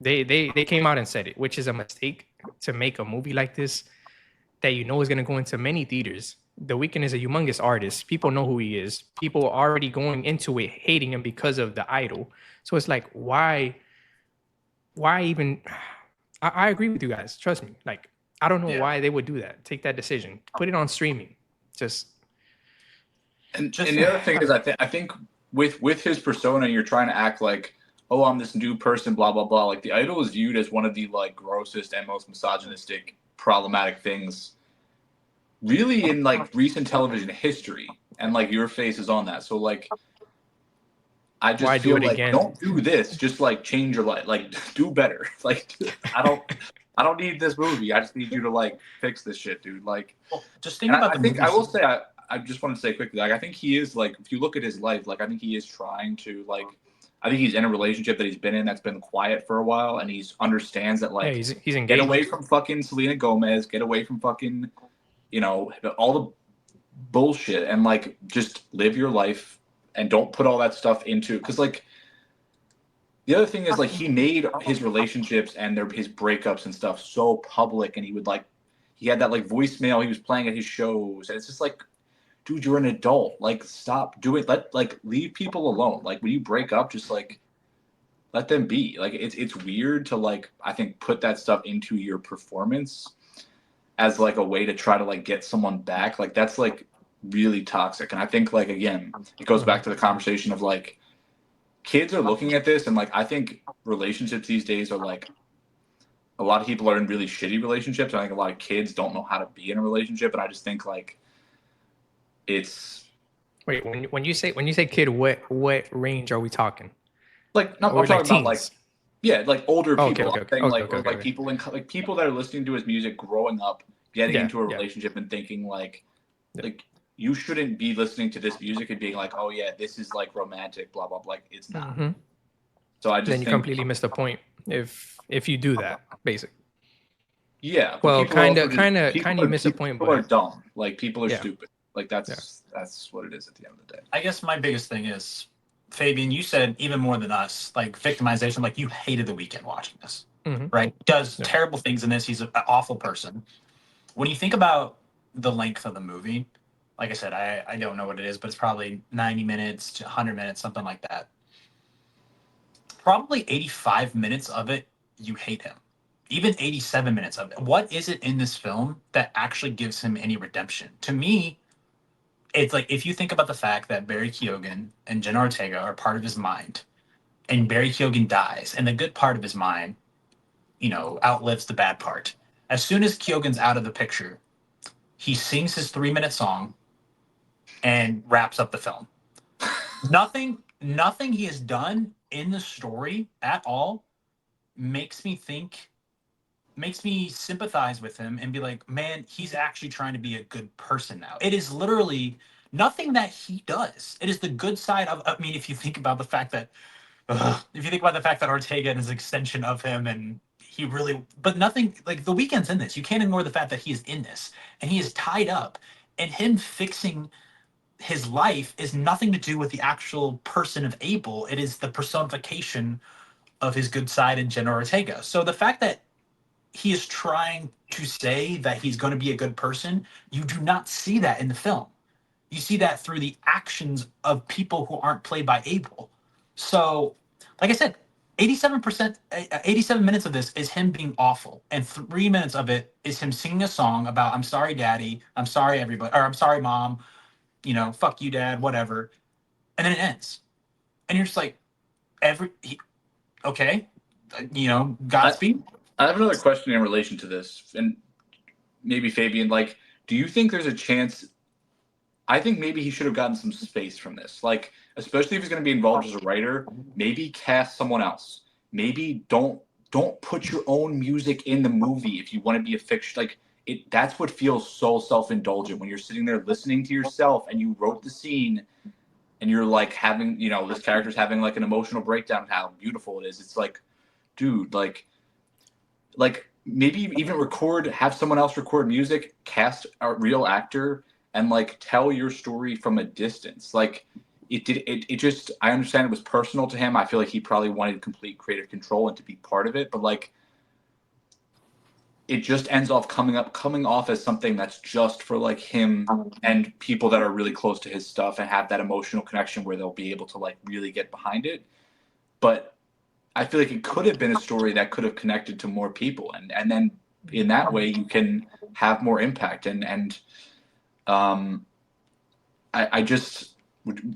They came out and said it, which is a mistake to make a movie like this that you know is going to go into many theaters. The Weeknd is a humongous artist. People know who he is. People are already going into it hating him because of the idol. So it's like, why even? I agree with you guys. Trust me. Like, I don't know why they would do that. Take that decision. Put it on streaming. Just And the other thing is, I think with his persona, you're trying to act like, oh, I'm this new person, blah blah blah. Like the idol is viewed as one of the like grossest and most misogynistic, problematic things, really in like recent television history. And like your face is on that, so like I just why do feel it like again? don't do this. Just like change your life. Like do better. Like I don't need this movie. I just need you to like fix this shit, dude. Like, Well, just think and about I the think movies. I will say I just want to say quickly, like I think he is like if you look at his life, like I think he is trying to like I think he's in a relationship that he's been in that's been quiet for a while, and he's understands that Yeah, like he's get engaged. away from fucking Selena Gomez, get away from fucking all the bullshit, and like just live your life and don't put all that stuff into because like the other thing is like he made his relationships and his breakups and stuff so public, and he would like he had that like voicemail he was playing at his shows, and it's just like, dude, you're an adult. Like, stop doing. Let like leave people alone. Like when you break up, just like let them be. Like it's weird to like I think put that stuff into your performance as like a way to try to like get someone back. Like that's like really toxic, and I think like again it goes back to the conversation of like kids are looking at this and like I think relationships these days are like a lot of people are in really shitty relationships. I think a lot of kids don't know how to be in a relationship, and I just think like it's Wait, when you say kid, what range are we talking? like no, Or I'm like talking about like teens? yeah, like older Oh, okay, people. okay, I'm okay, saying okay, like okay, or okay, like okay. people in like people that are listening to his music, growing up, getting Yeah, into a yeah, relationship, and thinking yeah. like you shouldn't be listening to this music and being like, oh yeah, this is like romantic, blah blah blah. Like it's not. Hmm. So I Then just you think completely miss the point if you do that, basically. yeah, but Well, people are also just kind of miss a point, people are but dumb. Like people are yeah, stupid. Like yeah. that's what it is at the end of the day. I guess my biggest thing is, Fabian, you said even more than us, like victimization. Like you hated The Weeknd watching this, Hmm. right? Does Yeah. terrible things in this. He's an awful person. When you think about the length of the movie, like I said, I don't know what it is, but it's probably 90 minutes to 100 minutes, something like that. Probably 85 minutes of it, you hate him. Even 87 minutes of it. What is it in this film that actually gives him any redemption? To me, it's like if you think about the fact that Barry Keoghan and Jenna Ortega are part of his mind, and Barry Keoghan dies, and the good part of his mind, outlives the bad part. As soon as Keoghan's out of the picture, he sings his 3-minute song and wraps up the film. Nothing he has done in the story at all makes me think makes me sympathize with him and be like, man, he's actually trying to be a good person now. It is literally nothing that he does. It is the good side of, I mean, if you think about the fact that, Ortega is an extension of him and he really, but nothing like The Weeknd's in this. You can't ignore the fact that he is in this and he is tied up, and him fixing his life is nothing to do with the actual person of Abel. It is the personification of his good side in Jenna Ortega. So the fact that he is trying to say that he's going to be a good person, you do not see that in the film. You see that through the actions of people who aren't played by Abel. So, like I said, 87 minutes of this is him being awful, and 3 minutes of it is him singing a song about "I'm sorry, Daddy," "I'm sorry, everybody," or "I'm sorry, Mom," fuck you, Dad, whatever, and then it ends. and you're just like, okay, Godspeed. I have another question in relation to this, and maybe Fabian, like, do you think there's a chance? I think maybe he should have gotten some space from this, like, especially if he's going to be involved as a writer. Maybe cast someone else. Maybe don't put your own music in the movie if you want to be a fiction. Like, that's what feels so self-indulgent when you're sitting there listening to yourself and you wrote the scene and you're like having, this character's having like an emotional breakdown of how beautiful it is. It's like, dude, like maybe even have someone else record music, cast a real actor, and like tell your story from a distance. Like it just, I understand it was personal to him. I feel like he probably wanted complete creative control and to be part of it, but like it just ends off coming off as something that's just for like him and people that are really close to his stuff and have that emotional connection where they'll be able to like really get behind it. But I feel like it could have been a story that could have connected to more people, and then in that way you can have more impact. I just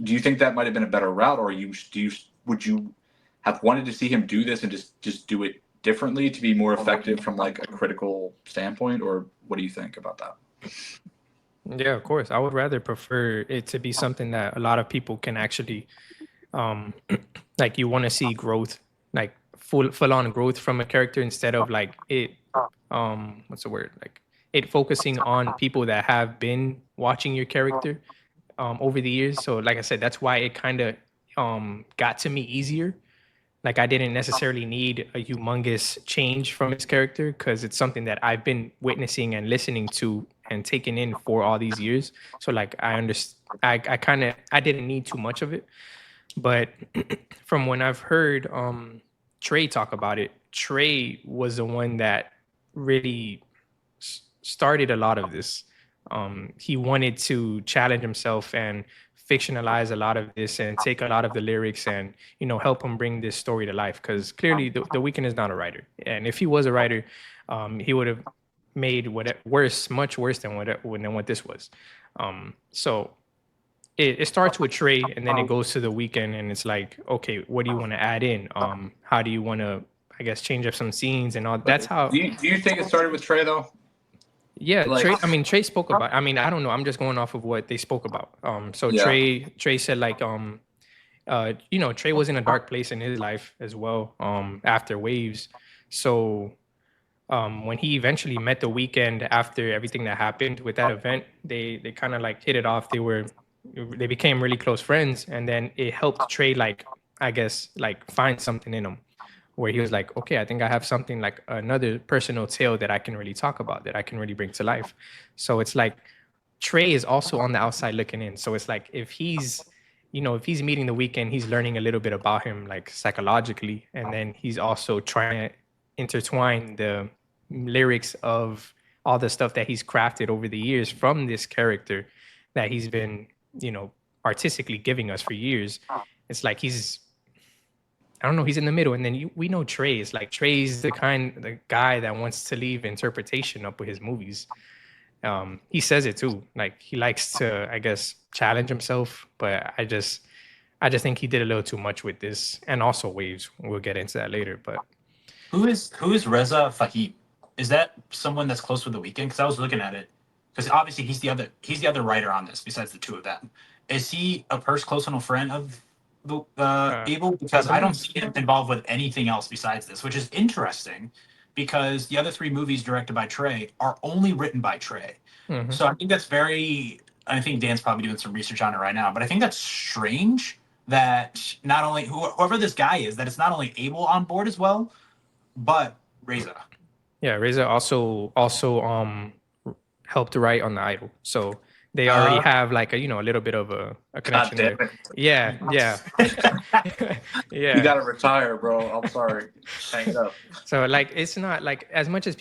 do you think that might have been a better route, or would you have wanted to see him do this and just do it differently to be more effective from like a critical standpoint, or what do you think about that? Yeah, of course. I would rather prefer it to be something that a lot of people can actually like you want to see growth, like full on growth from a character instead of like it what's the word? Like it focusing on people that have been watching your character over the years. So like I said, that's why it kind of got to me easier. Like I didn't necessarily need a humongous change from his character because it's something that I've been witnessing and listening to and taking in for all these years. So like I understand, I didn't need too much of it. But from when I've heard Trey talk about it, Trey was the one that really started a lot of this. He wanted to challenge himself and fictionalize a lot of this and take a lot of the lyrics and help him bring this story to life, because clearly the Weeknd is not a writer, and if he was a writer, he would have made much worse than what this was. So it starts with Trey and then it goes to the Weeknd, and it's like, okay, what do you want to add in? How do you want to, I guess, change up some scenes and all? That's how. Do you think it started with Trey though? Yeah, like, Trey spoke about. I mean, I don't know. I'm just going off of what they spoke about. So yeah. Trey said like, Trey was in a dark place in his life as well. After Waves, so when he eventually met the Weeknd after everything that happened with that event, they kind of like hit it off. They became really close friends, and then it helped Trey, like, I guess, like find something in him where he was like, okay, I think I have something, like another personal tale that I can really talk about, that I can really bring to life. So it's like Trey is also on the outside looking in. So it's like if he's meeting the Weeknd, he's learning a little bit about him, like psychologically, and then he's also trying to intertwine the lyrics of all the stuff that he's crafted over the years from this character that he's been, artistically giving us for years. It's like he's in the middle. And then we know Trey is like, Trey's the guy that wants to leave interpretation up with his movies. He says it too. Like he likes to, I guess, challenge himself, but I just think he did a little too much with this, and also Waves. We'll get into that later. But who is Reza Fahim? Is that someone that's close with the Weeknd? Because I was looking at it, because obviously he's the other writer on this besides the two of them. Is he a close enough friend of Abel? Because I don't see him involved with anything else besides this, which is interesting, because the other three movies directed by Trey are only written by Trey. Mm-hmm. So I think that's I think Dan's probably doing some research on it right now, but I think that's strange that not only whoever this guy is, that it's not only Abel on board as well, but Reza. Yeah, Reza also helped write on The Idol. So they already have like a little bit of a connection there. Yeah. Yeah. You gotta retire, bro. I'm sorry. Hang up. So like, it's not like, as much as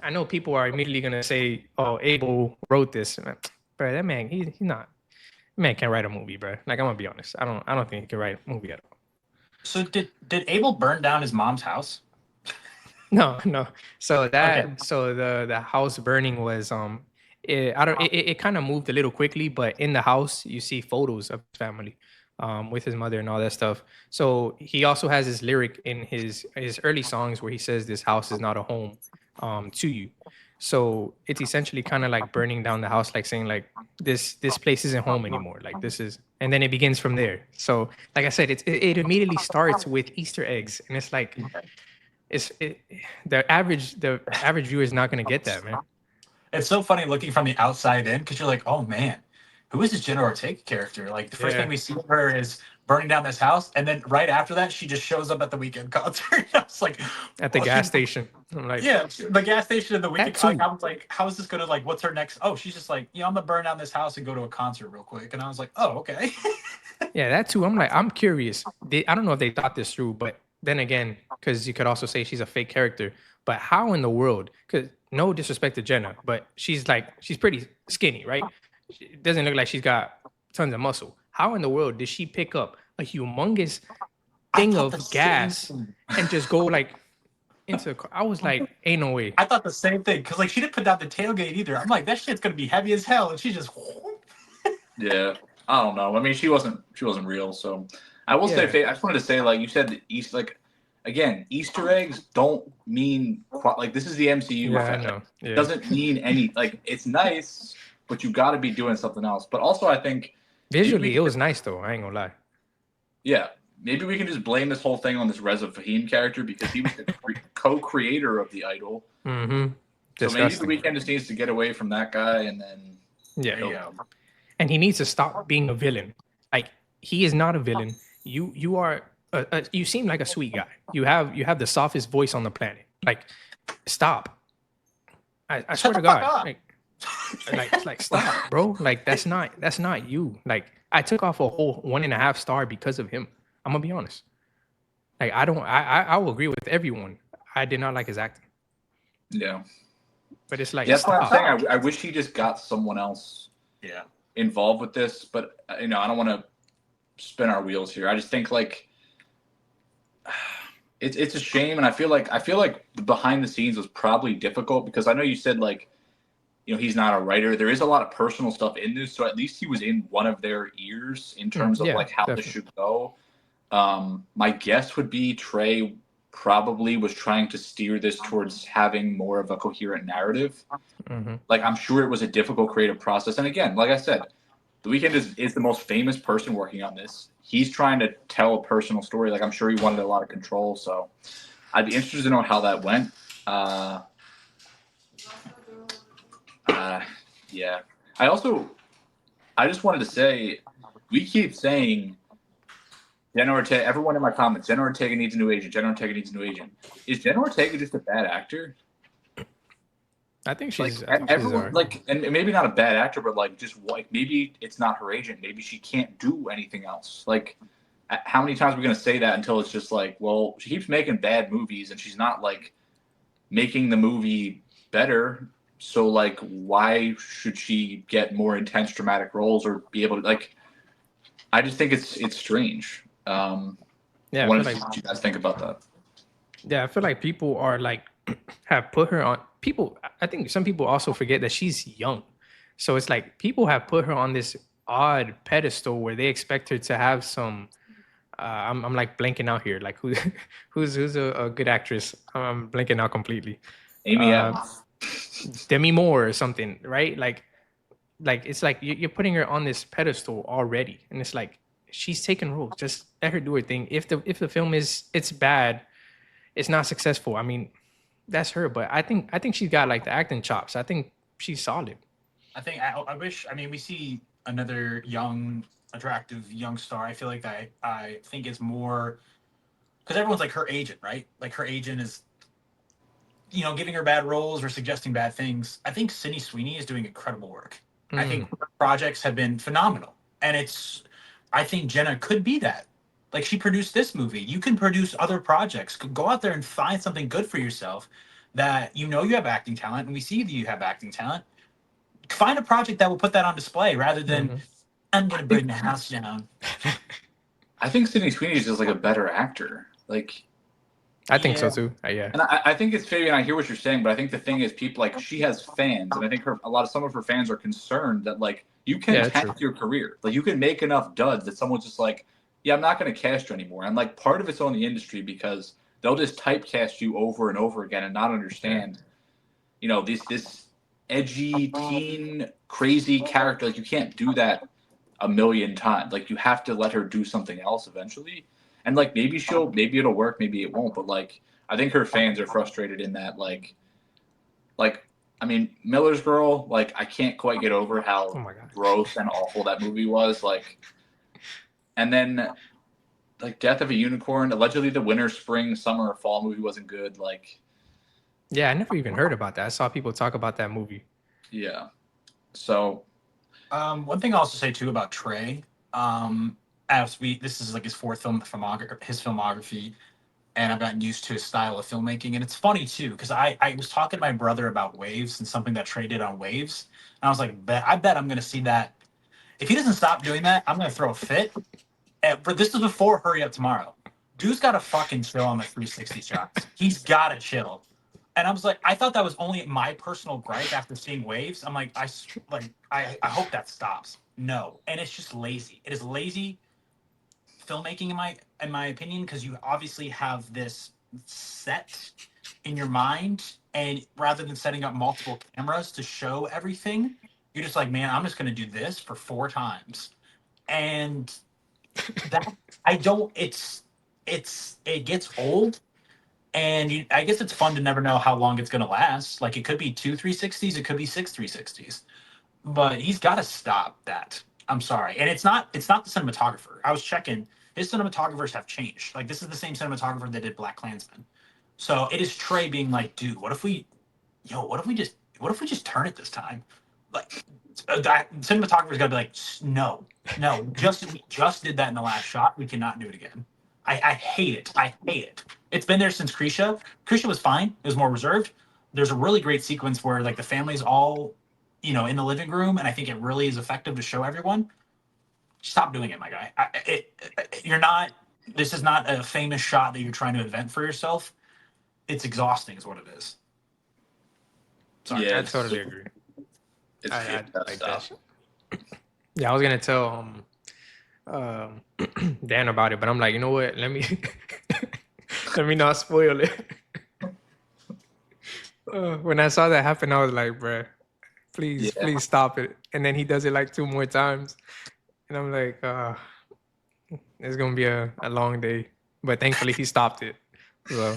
I know people are immediately gonna say, "Oh, Abel wrote this," bro. That man, he's not. Man can't write a movie, bro. Like, I'm gonna be honest. I don't think he can write a movie at all. So did Abel burn down his mom's house? No. So the house burning was it kind of moved a little quickly, but in the house you see photos of his family. with his mother and all that stuff. So he also has this lyric in his early songs where he says, "This house is not a home to you." So it's essentially kind of like burning down the house, like saying like this place isn't home anymore. Like this is, and then it begins from there. So like I said, it immediately starts with Easter eggs, and it's like the average viewer is not gonna get that, man. It's so funny looking from the outside in because you're like, oh man, who is this Jenna Ortega character? Like the first thing Yeah, we see of her is burning down this house, and then right after that, she just shows up at the weekend concert. I was like, at the oh, gas she's station. I'm like, yeah, the gas station and the that weekend. Like, too. I was like, how is this gonna like? What's her next? Oh, she's just like, I'm gonna burn down this house and go to a concert real quick. And I was like, oh, okay. Yeah, that too. I'm like, I'm curious. I don't know if they thought this through, but then again, because you could also say she's a fake character. But how in the world? Because no disrespect to Jenna, but she's pretty skinny, right? It doesn't look like she's got tons of muscle. How in the world did she pick up a humongous I thing thought the of same gas thing. and just go like into the car? I was like, ain't no way. I thought the same thing because like she didn't put down the tailgate either. I'm like, that shit's gonna be heavy as hell, and she just. Yeah, I don't know. I mean, she wasn't real. So I will say, Yeah, I just wanted to say, like you said, like again, Easter eggs don't mean like this is the MCU. yeah, I Like, know. it Yeah, doesn't mean any like it's nice, but you got to be doing something else. But also, I think maybe we visually it can was nice though. I ain't gonna lie. yeah, maybe we can just blame this whole thing on this Reza Fahim character because he was the co-creator of the Idol. Mm-hmm. So maybe the Disgusting. weekend just needs to get away from that guy, and then Yeah, There you go. and he needs to stop being a villain. Like he is not a villain. You are you seem like a sweet guy. You have the softest voice on the planet. Like stop. I Shut swear the to fuck God. up. Like stop, bro. Like that's not you. Like I took off a whole 1.5 star because of him. I'm gonna be honest. Like I don't I will agree with everyone. I did not like his acting. yeah. But it's like Yeah, that's what I'm stop. saying. I wish he just got someone else Yeah. involved with this, but I don't want to spin our wheels here. I just think like it's a shame, and I feel like the behind the scenes was probably difficult because I know you said like he's not a writer. There is a lot of personal stuff in this, so at least he was in one of their ears in terms of Yeah, like how this definitely. should go. My guess would be Trey probably was trying to steer this towards having more of a coherent narrative. Hmm. Like I'm sure it was a difficult creative process. And again, like I said, The Weeknd is the most famous person working on this. He's trying to tell a personal story. Like I'm sure he wanted a lot of control. So I'd be interested to know how that went. Uh, yeah. I just wanted to say, we keep saying Jenna Ortega. Everyone in my comments, Jenna Ortega needs a new agent. Jenna Ortega needs a new agent. Is Jenna Ortega just a bad actor? I think Like she's everyone, alright. like, and maybe not a bad actor, but like just like maybe it's not her agent. Maybe she can't do anything else. Like, how many times are we gonna say that until it's just like, well, she keeps making bad movies and she's not like making the movie better. So like, why should she get more intense dramatic roles or be able to like? I just think it's strange. I Yeah, I wanted feel to like see what you guys think about that. Yeah, I feel like people are like have put her on people. I think some people also forget that she's young. So it's like people have put her on this odd pedestal where they expect her to have some I'm like blanking out here. Like who who's a good actress? I'm blanking out completely. Amy Uh Adams. Demi Moore or something, right? Like it's like you're putting her on this pedestal already. And it's like she's taking roles. Just let her do her thing. If the film it's bad, it's not successful. I mean, that's her, but I think she's got like the acting chops. I think she's solid. I think I wish. I mean, we see another young, attractive young star. I feel like I think it's more because everyone's like her agent, right? Like her agent is giving her bad roles or suggesting bad things. I think Sydney Sweeney is doing incredible work. I Mm, think her projects have been phenomenal, and I think Jenna could be that. Like she produced this movie. You can produce other projects. Go out there and find something good for yourself that you have acting talent, and we see that you have acting talent. Find a project that will put that on display rather than mhm. I'm I gonna think burn the house down. I think Sydney Sweeney is just like a better actor. Like, I think so Yeah, too. Yeah. and I think it's Fabian. I hear what you're saying, but I think the thing is, people like she has fans, and I think some of her fans are concerned that like You can Yeah, tank true. your career. Like you can make enough duds that someone's just like, yeah, I'm not going to cast you anymore. And like part of it's on the industry because they'll just typecast you over and over again and not Yeah. understand, this edgy teen crazy character. Like you can't do that a million times. Like you have to let her do something else eventually. And like maybe it'll work, maybe it won't. But like I think her fans are frustrated in that like I mean Miller's Girl. Like I can't quite get over Oh how my god. gross and awful that movie was. Like and then like Death of a Unicorn. Allegedly the winter, spring, summer, fall movie wasn't good. Like Yeah, I never even heard about that. I saw people talk about that movie. yeah. So One thing I'll also say too about Trey, as this is like his fourth filmography, and I've gotten used to his style of filmmaking. And it's funny too, because I was talking to my brother about Waves and something that Trey did on Waves. And I was like, I bet I'm going to see that. If he doesn't stop doing that, I'm going to throw a fit. But this is before Hurry Up Tomorrow. Dude's got to fucking chill on the 360 shots. He's got to chill. And I was like, I thought that was only my personal gripe after seeing Waves. I'm like, I hope that stops. No, and it's just lazy. It is lazy filmmaking in my opinion, because you obviously have this set in your mind, and rather than setting up multiple cameras to show everything, you're just like, man, I'm just going to do this for 4 times. And that I don't it gets old, and I guess it's fun to never know how long it's going to last. Like it could be 2 360s, it could be 6 360s, but he's got to stop that. I'm sorry. And it's not the cinematographer. I was checking, his cinematographers have changed. Like this is the same cinematographer that did Black Klansman. So it is Trey being like, dude, what if we just turn it this time? Like that cinematographer's gotta be like, no, no, we just did that in the last shot. We cannot do it again. I hate it. I hate it. It's been there since Krisha. Krisha was fine. It was more reserved. There's a really great sequence where like the family's all, in the living room, and I think it really is effective to show everyone. Stop doing it, my guy. You're not. This is not a famous shot that you're trying to invent for yourself. It's exhausting, is what it is. Sorry. yeah, I totally agree. it's I that like that stuff. shit. Yeah, I was gonna tell um Dan about it, but I'm like, you know what? Let me let me not spoil it. When I saw that happen, I was like, bruh, please, Yeah. please stop it. And then he does it like 2 more times, and I'm like, it's gonna be a long day. But thankfully, he stopped it. So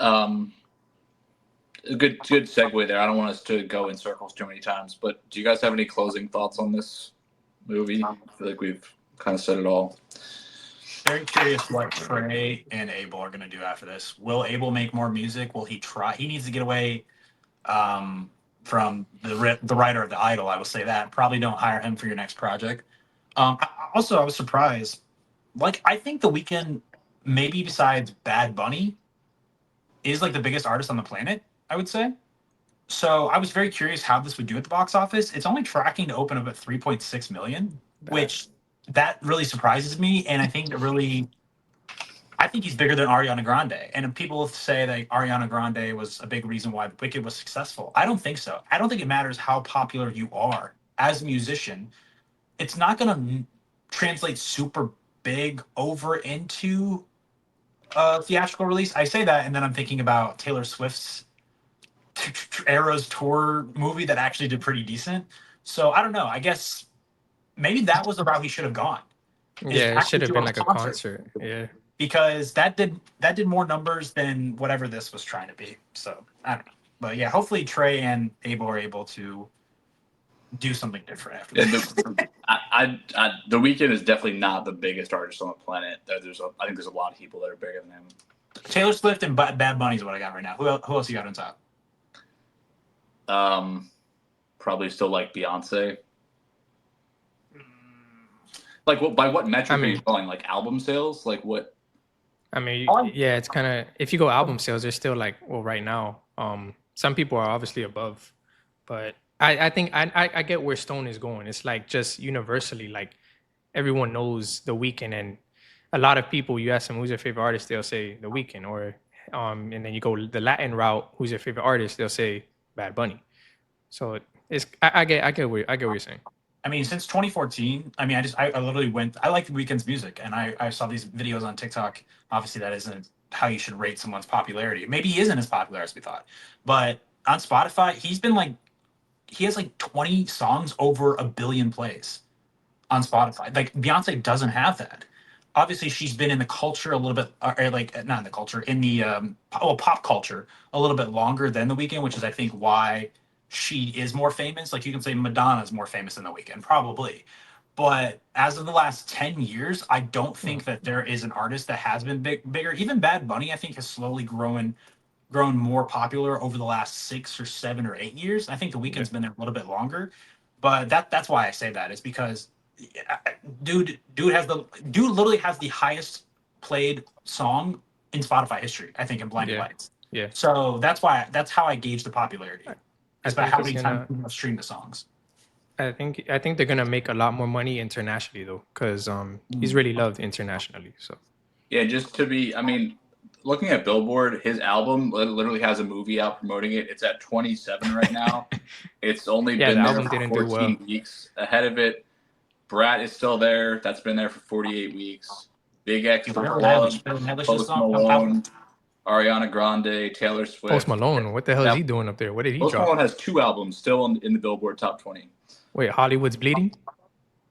Um, a good segue there. I don't want us to go in circles too many times, but do you guys have any closing thoughts on this movie? I feel like we've kind of said it all. Very curious what Trey and Abel are going to do after this. Will Abel make more music? Will he try? He needs to get away from the writer of The Idol. I will say that. Probably don't hire him for your next project. Also, I was surprised. Like, I think The Weeknd, maybe besides Bad Bunny, is like the biggest artist on the planet, I would say. So I was very curious how this would do at the box office. It's only tracking to open up at 3.6 million, bad. which that really surprises me. And I think he's bigger than Ariana Grande. And people say that Ariana Grande was a big reason why Wicked was successful. I don't think so. I don't think it matters how popular you are as a musician. It's not going to translate super big over into a theatrical release. I say that, and then I'm thinking about Taylor Swift's Eras tour movie that actually did pretty decent. So I don't know. I guess maybe that was the route he should have gone. Is Yeah, it should actually have do been a like a concert, concert. Yeah. because that did more numbers than whatever this was trying to be. So I don't know. But yeah, hopefully Trey and Abel are able to do something different after And this. The Weeknd is definitely not the biggest artist on the planet. I think there's a lot of people that are bigger than him. Taylor Swift and Bad Bunny is what I got right now. Who else you got on top? Probably still like Beyonce. Like by what I metric are you mean, going? Like album sales? Like what? yeah, it's kind of if you go album sales, they're still like well right now. Some people are obviously above, but I think I get where Stone is going. It's like just universally like everyone knows The Weeknd, and a lot of people you ask them who's their favorite artist, they'll say The Weeknd, or and then you go the Latin route, who's your favorite artist, they'll say Bad Bunny. So I get what you're saying. I mean, since 2014, I mean, I literally went. I like the Weeknd's music, and I saw these videos on TikTok. Obviously, that isn't how you should rate someone's popularity. Maybe he isn't as popular as we thought, but on Spotify, he has like 20 songs over a billion plays on Spotify. Like Beyonce doesn't have that. Obviously, she's been in the culture a little bit, or like not in the culture, in the pop culture a little bit longer than The Weeknd, which is I think why she is more famous. Like you can say Madonna's more famous than The Weeknd, probably. But as of the last 10 years, I don't think that there is an artist that has been bigger. Even Bad Bunny, I think, has slowly grown more popular over the last 6 or 7 or 8 years. I think The Yeah, Weeknd's been there a little bit longer, but that's why I say that is because dude literally has the highest played song in Spotify history. I think in Blinding yeah, Lights. yeah. So that's how I gauge the popularity. I, I Is by think how it's many times gonna. people have streamed the songs. I think they're gonna make a lot more money internationally though, because he's Mm. really loved internationally. So Yeah, just to be, I mean, looking at Billboard, his album literally has a movie out promoting it. It's at 27 right now. It's only yeah, the been there album for didn't do well. 14 weeks. Ahead of it, Brat is still there. That's been there for 48 weeks. Big X for Blood, Billie Eilish's Post song. Malone, Ariana Grande, Taylor Post Swift. Malone, what the hell is Now, he doing up there? What did he Post drop? Malone has 2 albums still in the Billboard Top 20. Wait, Hollywood's Bleeding?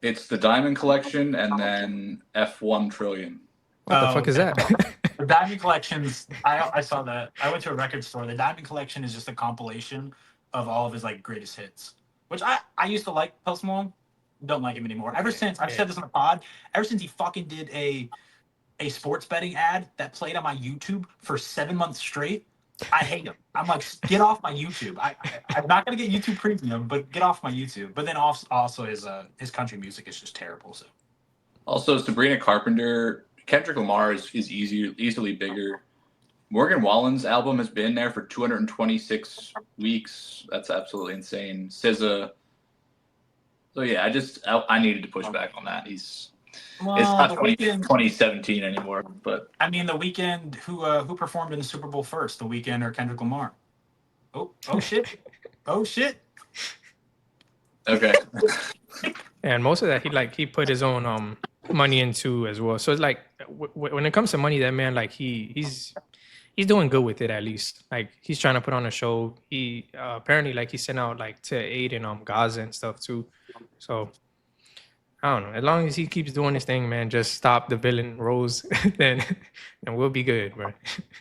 It's the Diamond Collection and then F1 Trillion. What the Oh, fuck is okay. that? The Diamond Collections. I saw that. I went to a record store. The Diamond Collection is just a compilation of all of his like greatest hits, which I used to like Post Malone. Don't like him anymore. Ever since I've Yeah. said this on the pod, ever since he fucking did a sports betting ad that played on my YouTube for 7 months straight, I hate him. I'm like, get off my YouTube. I'm not gonna get YouTube Premium, but get off my YouTube. But then also his country music is just terrible. So Also, Sabrina Carpenter, Kendrick Lamar is easily bigger. Morgan Wallen's album has been there for 226 weeks. That's absolutely insane. SZA. So yeah, I needed to push back on that. It's not the 2017 anymore, but I mean, The Weeknd, who performed in the Super Bowl first, The Weeknd or Kendrick Lamar? Oh shit, oh shit. okay. And most of that he put his own money into as well. So it's like when it comes to money, that man like he's doing good with it at least. Like he's trying to put on a show. He apparently like he sent out like to aid in Gaza and stuff too. So I don't know. As long as he keeps doing his thing, man, just stop the villain roles, then we'll be good, bro.